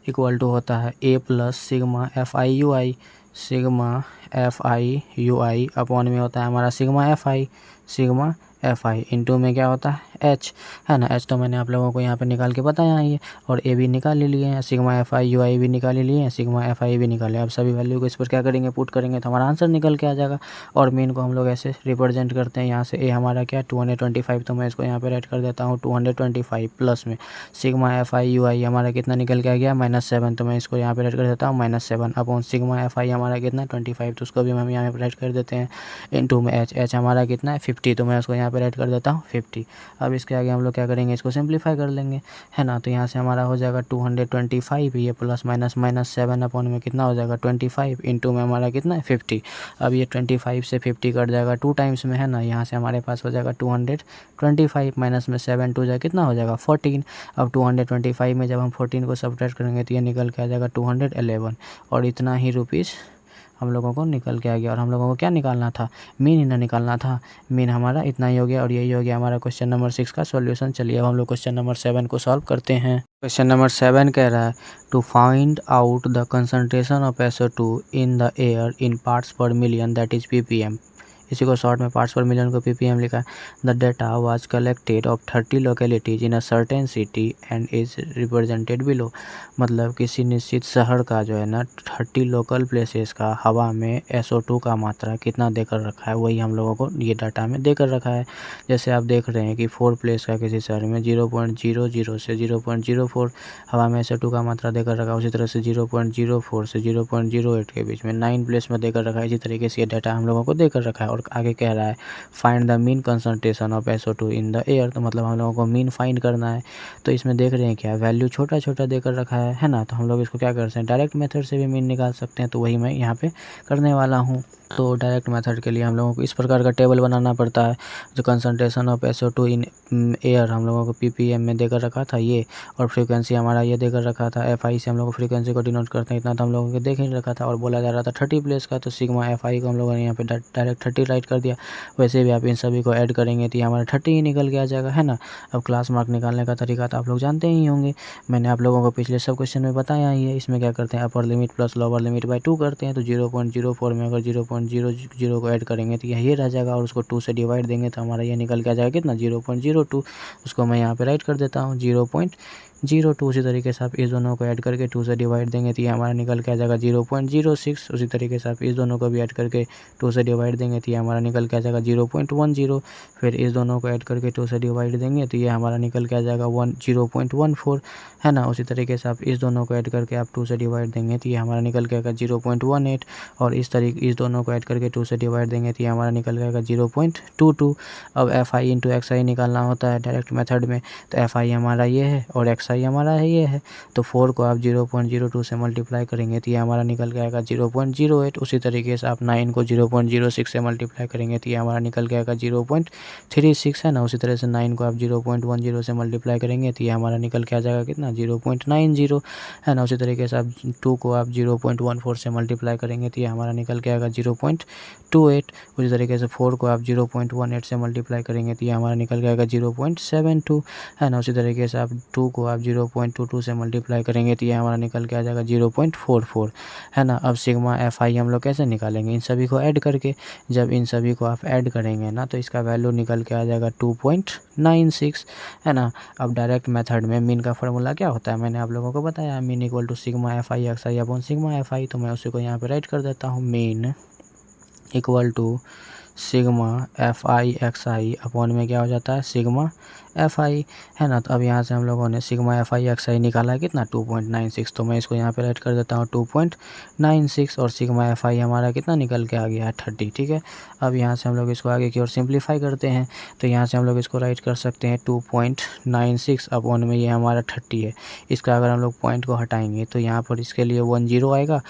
इक्वल टू होता है A plus sigma F I U I, sigma F I U I upon में होता है हमारा सिग्मा एफ आई इंटू में क्या होता है एच, है ना। एच तो मैंने आप लोगों को यहाँ पे निकाल के बताया ही है। और ए भी निकाल ही लिए हैं, सिग्मा एफ आई यू आई भी निकाल ही लिए हैं, सिग्मा एफ आई भी निकाले। अब सभी वैल्यू को इस पर क्या करेंगे, पुट करेंगे तो हमारा आंसर निकल के आ जाएगा। और मीन को हम लोग ऐसे रिप्रेजेंट करते हैं। यहाँ से ए हमारा क्या 225, तो मैं इसको यहाँ पे राइट कर देता हूँ 225 प्लस में सिग्मा एफ आई यू आई हमारा कितना निकल के आ गया -7। तो मैं इसको यहाँ पे राइट कर देता हूँ -7 अपॉन सिग्मा एफ आई हमारा कितना 25, तो उसको भी हम यहाँ पे राइट कर देते हैं इंटू में एच हमारा कितना है 50। तो मैं उसको यहाँ पे राइट कर देता हूँ 50। अब इसके आगे हम लोग क्या करेंगे, इसको सिंप्लीफाई कर लेंगे, है ना। तो यहाँ से हमारा हो जाएगा 225, ये प्लस माइनस -7 अपॉन में कितना हो जाएगा 25 इंटू में हमारा कितना है 50। अब ये 25 से 50 कट जाएगा 2 टाइम्स में, है ना। यहाँ से हमारे पास हो जाएगा 225 माइनस में 7 2 जाए कितना हो जाएगा 14। अब 225 में जब हम 14 को सब्ट्रैक्ट करेंगे तो ये निकल के आ जाएगा 211। और इतना ही रुपीज़ हम लोगों को निकल के आ गया। और हम लोगों को क्या निकालना था, मीन ही ना निकालना था। मीन हमारा इतना ही हो गया और यही हो गया हमारा क्वेश्चन नंबर 6 का सॉल्यूशन। चलिए अब हम लोग क्वेश्चन नंबर 7 को सॉल्व करते हैं। क्वेश्चन नंबर 7 कह रहा है to find out the concentration of SO2 in the air in parts per million that is ppm। इसी को शॉर्ट में पार्ट्स पर मिलियन को ppm लिखा है। The data was collected of 30 localities in a certain city and is represented below. मतलब किसी निश्चित शहर का जो है ना 30 लोकल प्लेसेस का हवा में SO2 का मात्रा कितना देकर रखा है, वही हम लोगों को ये डाटा में देकर रखा है। जैसे आप देख रहे हैं कि 4 प्लेस का किसी शहर में 0.00 से 0.04 हवा में SO2 का मात्रा देकर रखा है। उसी तरह से 0.04 से 0.08 के बीच में 9 प्लेस में देकर रखा है। इसी तरीके से ये डाटा हम लोगों को देकर रखा है। और आगे कह रहा है find the mean concentration of SO2 in the air. तो मतलब हम लोगों को मीन फाइंड करना है। तो इसमें देख रहे हैं क्या वैल्यू छोटा छोटा देकर रखा है ना। तो हम लोग इसको क्या करते हैं, डायरेक्ट मेथड से भी मीन निकाल सकते हैं। तो वही मैं यहाँ पे करने वाला हूँ। तो डायरेक्ट मेथड के लिए हम लोगों को इस प्रकार का टेबल बनाना पड़ता है। जो concentration of SO2 in air हम लोगों को ppm में देकर रखा था ये, और फ्रीक्वेंसी हमारा ये देकर रखा था FI से हम लोग फ्रीक्वेंसी को डिनोट करते हैं। इतना तो हम लोगों को देख ही रखा था। और बोला जा रहा था 30 प्लेस का, तो सिग्मा FI को हम लोगों ने यहाँ पे डायरेक्ट 30 राइट कर दिया। वैसे भी आप इन सभी को ऐड करेंगे तो ये हमारा 30 ही निकल के आ जाएगा, है ना। अब क्लास मार्क निकालने का तरीका तो आप लोग जानते ही होंगे, मैंने आप लोगों को पिछले सब क्वेश्चन में बताया ही है। इसमें क्या करते हैं, upper limit plus lower limit by 2 करते हैं। तो 0.04 में अगर 0.00 को ऐड करेंगे तो ये रह जाएगा। और उसको 2 से डिवाइड देंगे तो हमारा ये निकल के आ जाएगा कितना 0.02। उसको मैं यहाँ पे राइट कर देता हूँ 0.02। उसी तरीके से आप इस दोनों को ऐड करके 2 से डिवाइड देंगे तो ये हमारा निकल के आ जाएगा 0.06। उसी तरीके से आप इस दोनों को भी ऐड करके 2 से डिवाइड देंगे तो ये हमारा निकल के आ जाएगा 0.10। फिर इस दोनों को ऐड करके 2 से डिवाइड देंगे तो ये हमारा निकल के आ जाएगा 0.14, है ना। उसी तरीके से आप इस दोनों को ऐड करके आप 2 से डिवाइड देंगे तो ये हमारा निकल के आएगा 0.18। और इस दोनों को ऐड करके 2 से डिवाइड देंगे तो ये हमारा निकल जाएगा 0.22। अब FI इंटू XI निकालना होता है डायरेक्ट मेथड में। तो FI हमारा ये है और XI एक्स आई हमारा है ये है। तो 4 को आप 0.02 से मल्टीप्लाई करेंगे तो ये हमारा निकल के आएगा 0.08। उसी तरीके से आप 9 को 0.06 से मल्टीप्लाई करेंगे तो ये हमारा निकल के आएगा 0.36 है ना। उसी तरह से 9 को आप 0.10 से मल्टीप्लाई करेंगे तो ये हमारा निकल के आ जाएगा कितना 0.90 है ना। उसी तरीके से आप 2 को आप 0.14 से मल्टीप्लाई करेंगे तो ये हमारा निकल के आएगा 0.28। उसी तरीके से 4 को आप 0.18 से मल्टीप्लाई करेंगे तो ये हमारा निकल के आएगा 0.72 है ना। उसी तरीके से आप 2 को आप 0.22 से मल्टीप्लाई करेंगे तो ये हमारा निकल के आ जाएगा 0.44 है ना। अब सिग्मा एफ आई हम लोग कैसे निकालेंगे, इन सभी को ऐड करके। जब इन सभी को आप ऐड करेंगे ना तो इसका वैल्यू निकल के आ जाएगा 2.96 है ना। अब डायरेक्ट मेथड में मीन का फार्मूला क्या होता है, मैंने आप लोगों को बताया, mean equal to sigma F I X I upon sigma F I. तो मैं उसी को यहाँ पे राइट कर देता हूँ, mean equal to sigma F I X I upon में क्या हो जाता है सिग्मा एफ आई है ना। तो अब यहाँ से हम लोगों ने सिग्मा एफ आई एक्स आई निकाला है कितना 2.96। तो मैं इसको यहाँ पे राइट कर देता हूँ 2.96 और सिग्मा एफ आई हमारा कितना निकल के आ गया है 30। ठीक है, अब यहाँ से हम लोग इसको आगे की ओर सिंप्लीफाई करते हैं। तो यहाँ से हम लोग इसको राइट कर सकते हैं 2.96 अपॉन में ये हमारा 30 है। इसका अगर हम लोग पॉइंट को हटाएंगे तो यहाँ पर इसके लिए 10 आएगा,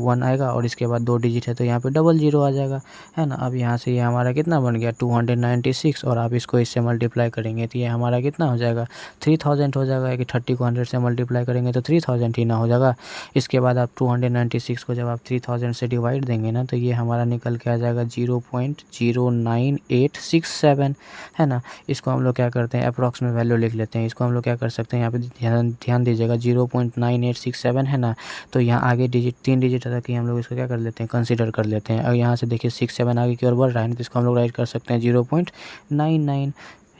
1 आएगा और इसके बाद 2 डिजिट है तो यहाँ पे 00 आ जाएगा है ना। अब यहाँ से ये हमारा कितना बन गया 296 और आप इसको इससे मल्टीप्लाई करेंगे तो ये हमारा कितना हो जाएगा 3000 हो जाएगा कि 30 को 100 से मल्टीप्लाई करेंगे तो 3000 ही ना हो जाएगा। इसके बाद आप 296 को जब आप 3000 से डिवाइड देंगे ना तो ये हमारा निकल के आ जाएगा 0.09867 है ना। इसको हम लोग क्या करते हैं अप्रॉक्स में वैल्यू लिख लेते हैं। इसको हम लोग क्या कर सकते हैं, यहाँ पे ध्यान दीजिएगा 0.9867 है ना। तो यहाँ आगे डिजिट 3 डिजिट तक कि हम लोग इसको क्या कर लेते हैं कंसीडर कर लेते हैं। और यहाँ से देखिए 6 7 आगे की ओर बढ़ रहा है तो इसको हम लोग राइट कर सकते हैं 0.99।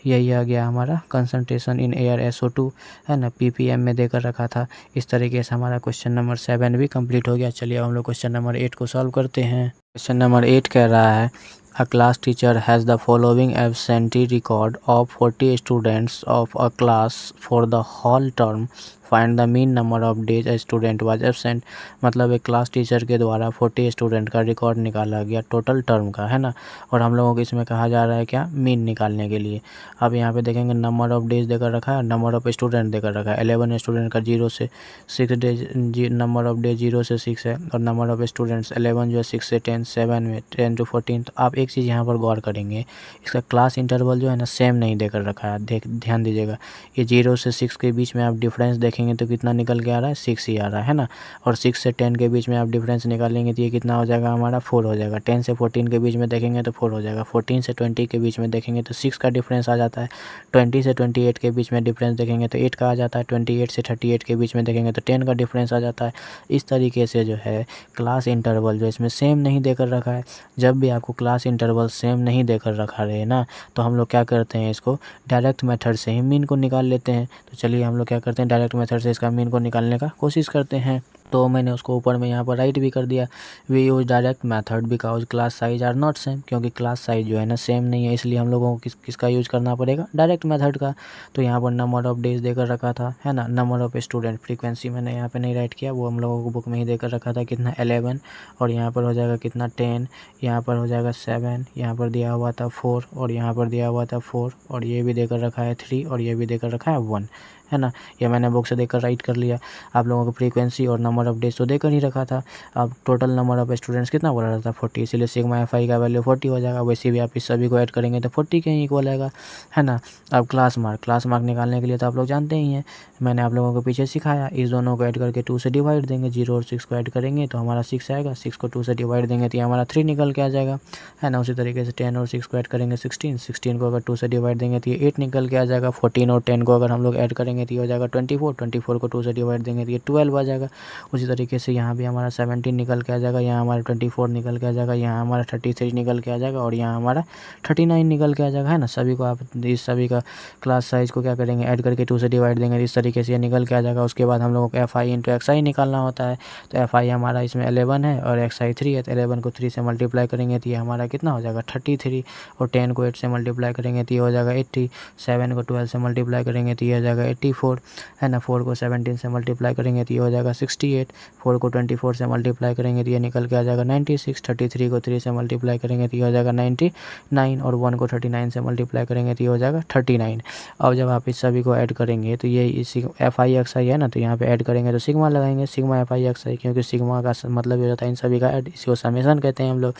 यही आ गया हमारा कंसंट्रेशन इन एयर SO2 है ना, ppm में देकर रखा था। इस तरीके से हमारा क्वेश्चन नंबर 7 भी कंप्लीट हो गया। चलिए अब हम लोग क्वेश्चन नंबर 8 को सॉल्व करते हैं। क्वेश्चन नंबर 8 कह रहा है A class teacher has the following absentee record of 40 students of a class for the whole term. Find the mean number of days a student was absent। मतलब एक class teacher के द्वारा 40 student का record निकाला गया total term का है ना। और हम लोगों को इसमें कहा जा रहा है क्या मीन निकालने के लिए। अब यहाँ पे देखेंगे नंबर ऑफ डेज देकर रखा है, नंबर ऑफ स्टूडेंट देकर रखा है। 11 स्टूडेंट का 0 से 6 डेज, नंबर ऑफ डेज 0 से 6 है और नंबर ऑफ स्टूडेंट्स 11 जो है 6 से 10, 7 में 10 to 14। तो आप एक चीज़ यहाँ पर गौर करेंगे, इसका क्लास इंटरवल जो है ना सेम नहीं देकर रखा है। ध्यान दीजिएगा, ये 0 से 6 के बीच में आप डिफरेंस देखेंगे तो कितना निकल के आ रहा है 6 ही आ रहा है ना। और 6 से 10 के बीच में आप डिफरेंस निकालेंगे तो ये कितना हो जाएगा हमारा 4 हो जाएगा। 10 से 14 के बीच में देखेंगे तो 4 हो जाएगा। 14 से 20 के बीच में देखेंगे तो 6 का डिफरेंस आ जाता है। 20 से 28 के बीच में डिफरेंस देखेंगे तो 8 का आ जाता है। 28 से 38 के बीच में देखेंगे तो 10 का डिफरेंस आ जाता है। इस तरीके से जो है क्लास इंटरवल जो इसमें सेम नहीं देकर रखा है। जब भी आपको क्लास इंटरवल सेम नहीं देकर रखा रहे ना तो हम लोग क्या करते हैं, इसको डायरेक्ट मेथड से ही मीन को निकाल लेते हैं। तो चलिए हम लोग क्या करते हैं डायरेक्ट मेथड से इसका मीन को निकालने का कोशिश करते हैं। तो मैंने उसको ऊपर में यहाँ पर राइट भी कर दिया, we use direct method because class size are not same. क्योंकि क्लास साइज जो है ना सेम नहीं है, इसलिए हम लोगों को किसका यूज़ करना पड़ेगा डायरेक्ट मेथड का। तो यहाँ पर नंबर ऑफ डेज देकर रखा था है ना, नंबर ऑफ स्टूडेंट, फ्रीक्वेंसी मैंने यहाँ पे नहीं राइट किया, वो हम लोगों को बुक में ही देकर रखा था कितना 11 और यहाँ पर हो जाएगा कितना 10, यहाँ पर हो जाएगा 7, यहाँ पर दिया हुआ था 4 और यहाँ पर दिया हुआ था 4 और ये भी देकर रखा है 3 और ये भी देकर रखा है 1 है ना। ये मैंने बुक से देकर राइट कर लिया। आप लोगों को फ्रीक्वेंसी और नंबर ऑफ डेज तो देकर ही रखा था। अब टोटल नंबर ऑफ स्टूडेंट्स कितना बोला रहा था 40, इसीलिए सिग्मा एफ आई का वैल्यू 40 हो जाएगा। वैसे भी आप इस सभी को ऐड करेंगे तो 40 के ही इक्वल आएगा है ना। अब क्लास मार्क निकालने के लिए तो आप लोग जानते ही हैं, मैंने आप लोगों को पीछे सिखाया। इस दोनों को ऐड करके 2 से डिवाइड देंगे, 0 और 6 को ऐड करेंगे तो हमारा 6 आएगा। 6 को 2 से डिवाइड देंगे तो ये हमारा 3 निकल के आ जाएगा है ना। उसी तरीके से 10 और 6 को ऐड करेंगे 16, 16 को अगर 2 से डिवाइड देंगे तो ये 8 निकल के आ जाएगा। 14 और 10 को अगर हम लोग ऐड करेंगे तो ये हो जाएगा 24, 24 को 2 से डिवाइड देंगे तो ये 12 आ जाएगा। उसी तरीके से यहाँ भी हमारा 17 निकल के आ जाएगा, यहाँ हमारा 24 निकल के आ जाएगा, यहाँ हमारा 33 निकल के आ जाएगा और यहाँ हमारा 39 निकल के आ जाएगा है ना। सभी को आप इस सभी का क्लास साइज को क्या करेंगे ऐड करके 2 से डिवाइड देंगे, इस तरीके से ये निकल के आ जाएगा। उसके बाद हम लोगों को एफ आई इंटू एक्स आई निकालना होता है। तो एफ आई हमारा इसमें 11 है और एक्स आई 3 है, तो 11 को 3 से मल्टीप्लाई करेंगे तो ये हमारा कितना हो जाएगा 33 और 10 को 8 से मल्टीप्लाई करेंगे तो ये हो जाएगा 80, 7 को 12 से मल्टीप्लाई करेंगे तो ये हो जाएगा 24 है ना। 4 को 17 से मल्टीप्लाई करेंगे तो ये हो जाएगा 68। 4 को 24 से मल्टीप्लाई करेंगे तो ये निकल के आ जाएगा 96। 33 को 3 से मल्टीप्लाई करेंगे तो ये हो जाएगा 99 और 1 को 39 से मल्टीप्लाई करेंगे तो ये हो जाएगा 39। अब जब आप इस सभी को ऐड करेंगे तो ये इसी FI XI है ना, तो यहाँ पे ऐड करेंगे तो सिग्मा लगाएंगे, सिग्मा FI XI, क्योंकि सिग्मा का मतलब ये होता है इन सभी का ऐड, इसी को समेशन कहते हैं हम लोग।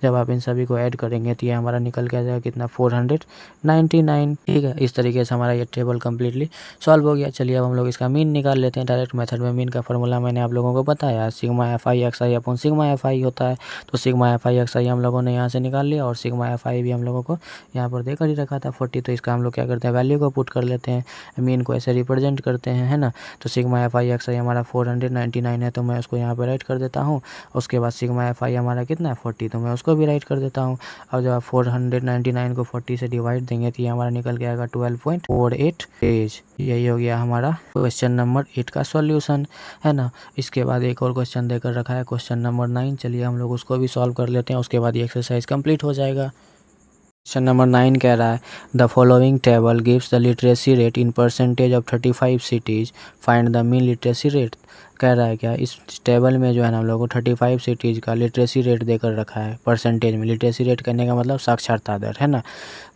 जब आप इन सभी को ऐड करेंगे तो ये हमारा निकल के आ जाएगा कितना 499। ठीक है, इस तरीके से हमारा ये टेबल कम्प्लीटली सॉल्व हो गया। चलिए अब हम लोग इसका मीन निकाल लेते हैं डायरेक्ट मेथड में। मीन का फॉर्मूला मैंने आप लोगों को बताया, sigma FI XI upon sigma FI होता है। तो सिग्मा FI XI हम लोगों ने यहाँ से निकाल लिया और सिग्मा FI भी हम लोगों को यहाँ पर देकर ही रखा था 40। तो इसका हम लोग क्या करते हैं, वैल्यू को पुट कर लेते हैं, मीन को ऐसे रिप्रेजेंट करते हैं, है ना। तो सिग्मा FI XI हमारा 499 है, तो मैं उसको यहाँ पर राइट कर देता हूँ। उसके बाद सिग्मा FI हमारा कितना है 40, तो मैं उसको भी राइट कर देता हूँ। अब जब आप 499 को 40 से डिवाइड देंगे तो ये हमारा निकल के आएगा 12.48 पेज। यही हो गया हमारा क्वेश्चन नंबर 8 का सॉल्यूशन, है ना। इसके बाद एक और क्वेश्चन देकर रखा है क्वेश्चन नंबर 9। चलिए हम लोग उसको भी सॉल्व कर लेते हैं, उसके बाद ये एक्सरसाइज कंप्लीट हो जाएगा। क्वेश्चन नंबर 9 कह रहा है the following table gives the literacy rate in percentage of 35 cities, find the mean literacy rate. कह रहा है क्या, इस टेबल में जो है ना हम लोग को 35 सिटीज़ का लिटरेसी रेट देकर रखा है परसेंटेज में। लिटरेसी रेट करने का मतलब साक्षरता दर, है ना।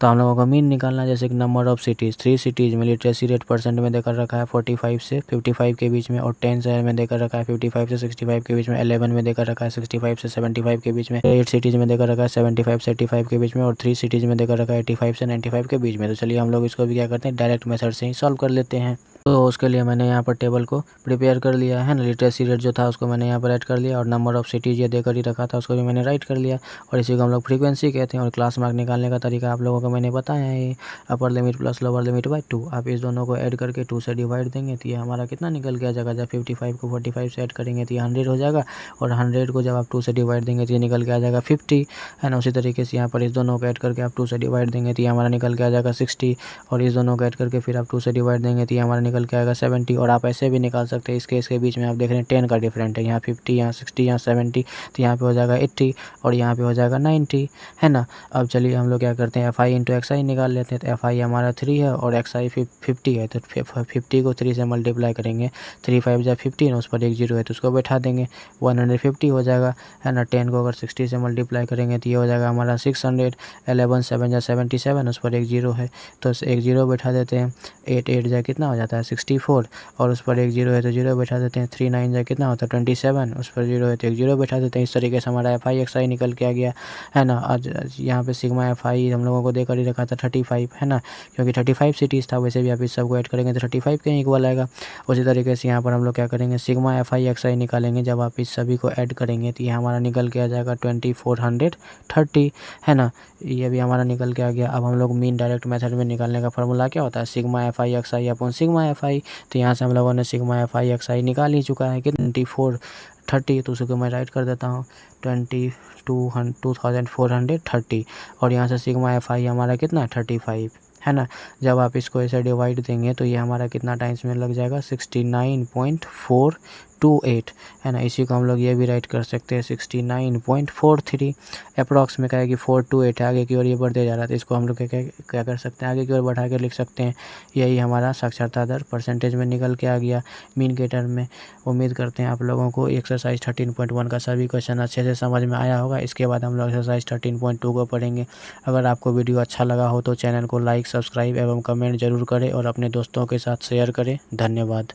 तो हम लोगों को मीन निकालना है, जैसे कि नंबर ऑफ सिटीज़, 3 सिटीज़ में लिटरेसी रेट परसेंट में देकर रखा है 45 से 55 के बीच में, और 10 शहर में देकर रखा है 55 से 65 के बीच में, 11 में देकर रखा है 65 से 75 के बीच में, 8 सिटीज़ में देकर रखा है 75 से 85 के बीच में, और 3 सिटीज़ में देकर रखा है 85 से 95 के बीच में। तो चलिए हम लोग इसको भी क्या करते हैं, डायरेक्ट मेथड से ही सॉल्व कर लेते हैं। तो उसके लिए मैंने यहाँ पर टेबल को प्रिपेयर कर लिया है ना। लिटरेसी रेट जो था उसको मैंने यहाँ पर ऐड कर लिया, और नंबर ऑफ सिटीज़ ये देकर ही रखा था उसको भी मैंने राइट कर लिया, और इसी को हम लोग फ्रीक्वेंसी कहते हैं। और क्लास मार्क निकालने का तरीका आप लोगों को मैंने बताया है, upper limit plus lower limit by 2। आप इस दोनों को ऐड करके 2 से डिवाइड देंगे तो ये हमारा कितना निकल के आ जाएगा। जब 55 को 45 से ऐड करेंगे तो ये 100 हो जाएगा, और 100 को जब आप 2 से डिवाइड देंगे तो ये निकल के आ जाएगा 50, है ना। उसी तरीके से यहाँ पर इस दोनों को ऐड करके आप 2 से डिवाइड देंगे तो ये हमारा निकल के आ जाएगा 60, और इस दोनों को ऐड करके फिर आप 2 से डिवाइड देंगे तो ये हमारा निकल के आएगा 70। और आप ऐसे भी निकाल सकते हैं, इसके बीच में आप देख रहे हैं 10 का डिफरेंट है, यहाँ 50, यहाँ 60, यहाँ 70, तो यहाँ पे हो जाएगा 80 और यहाँ पे हो जाएगा 90, है ना। अब चलिए हम लोग क्या करते हैं, FI इंटू XI निकाल लेते हैं। तो FI हमारा 3 है और XI 50 है, तो 50 को 3 से मल्टीप्लाई करेंगे, 3 5 जा 15, उस पर एक जीरो है तो उसको बैठा देंगे, 150 हो जाएगा, है ना। 10 को अगर 60 से मल्टीप्लाई करेंगे तो ये हो जाएगा हमारा 600, 11 7 जा 77, उस पर एक जीरो है तो एक जीरो बैठा देते हैं, 8 8 जा कितना हो जाता है 64, और उस पर एक जीरो है तो जीरो बैठा देते हैं, 3 9 जा कितना होता है 27, उस पर जीरो है तो एक जीरो बैठा देते हैं। इस तरीके से हमारा FI XI निकल के आ गया, है ना। आज यहाँ पे सिग्मा FI हम लोगों को देकर ही रखा था 35, है ना, क्योंकि 35 सिटीज़ था। वैसे भी आप इस सबको ऐड करेंगे तो 35 के इक्वल आएगा। उसी तरीके से यहाँ पर हम लोग क्या करेंगे, सिग्मा FI XI निकालेंगे। जब आप इस सभी को ऐड करेंगे तो ये हमारा निकल के आ जाएगा 2430, है ना। ये भी हमारा निकल के आ गया। अब हम लोग मीन डायरेक्ट मेथड में निकालने का फॉर्मूला क्या होता है, sigma FI XI upon sigma FI। तो यहाँ से हम लोगों ने सिग्मा FI XI निकाल ही चुका है कि 2430, तो उसको मैं राइट कर देता हूँ 2430, और यहाँ से सिग्मा FI हमारा कितना है 35, है ना। जब आप इसको ऐसे डिवाइड देंगे तो ये हमारा कितना टाइम्स में लग जाएगा 69.428, है ना। इसी को हम लोग ये भी राइट कर सकते हैं 69.43। अप्रॉक्स में क्या है कि 428 है, आगे की ओर ये बढ़ते जा रहा है, तो इसको हम लोग क्या कर सकते हैं, आगे की ओर बढ़ा के लिख सकते हैं। यही हमारा साक्षरता दर परसेंटेज में निकल के आ गया मीन के टर्म में। उम्मीद करते हैं आप लोगों को एक्सरसाइज 13.1 का सभी क्वेश्चन अच्छे से समझ में आया होगा। इसके बाद हम लोग एक्सरसाइज 13.2 को पढ़ेंगे। अगर आपको वीडियो अच्छा लगा हो तो चैनल को लाइक, सब्सक्राइब एवं कमेंट जरूर करें, और अपने दोस्तों के साथ शेयर करें। धन्यवाद।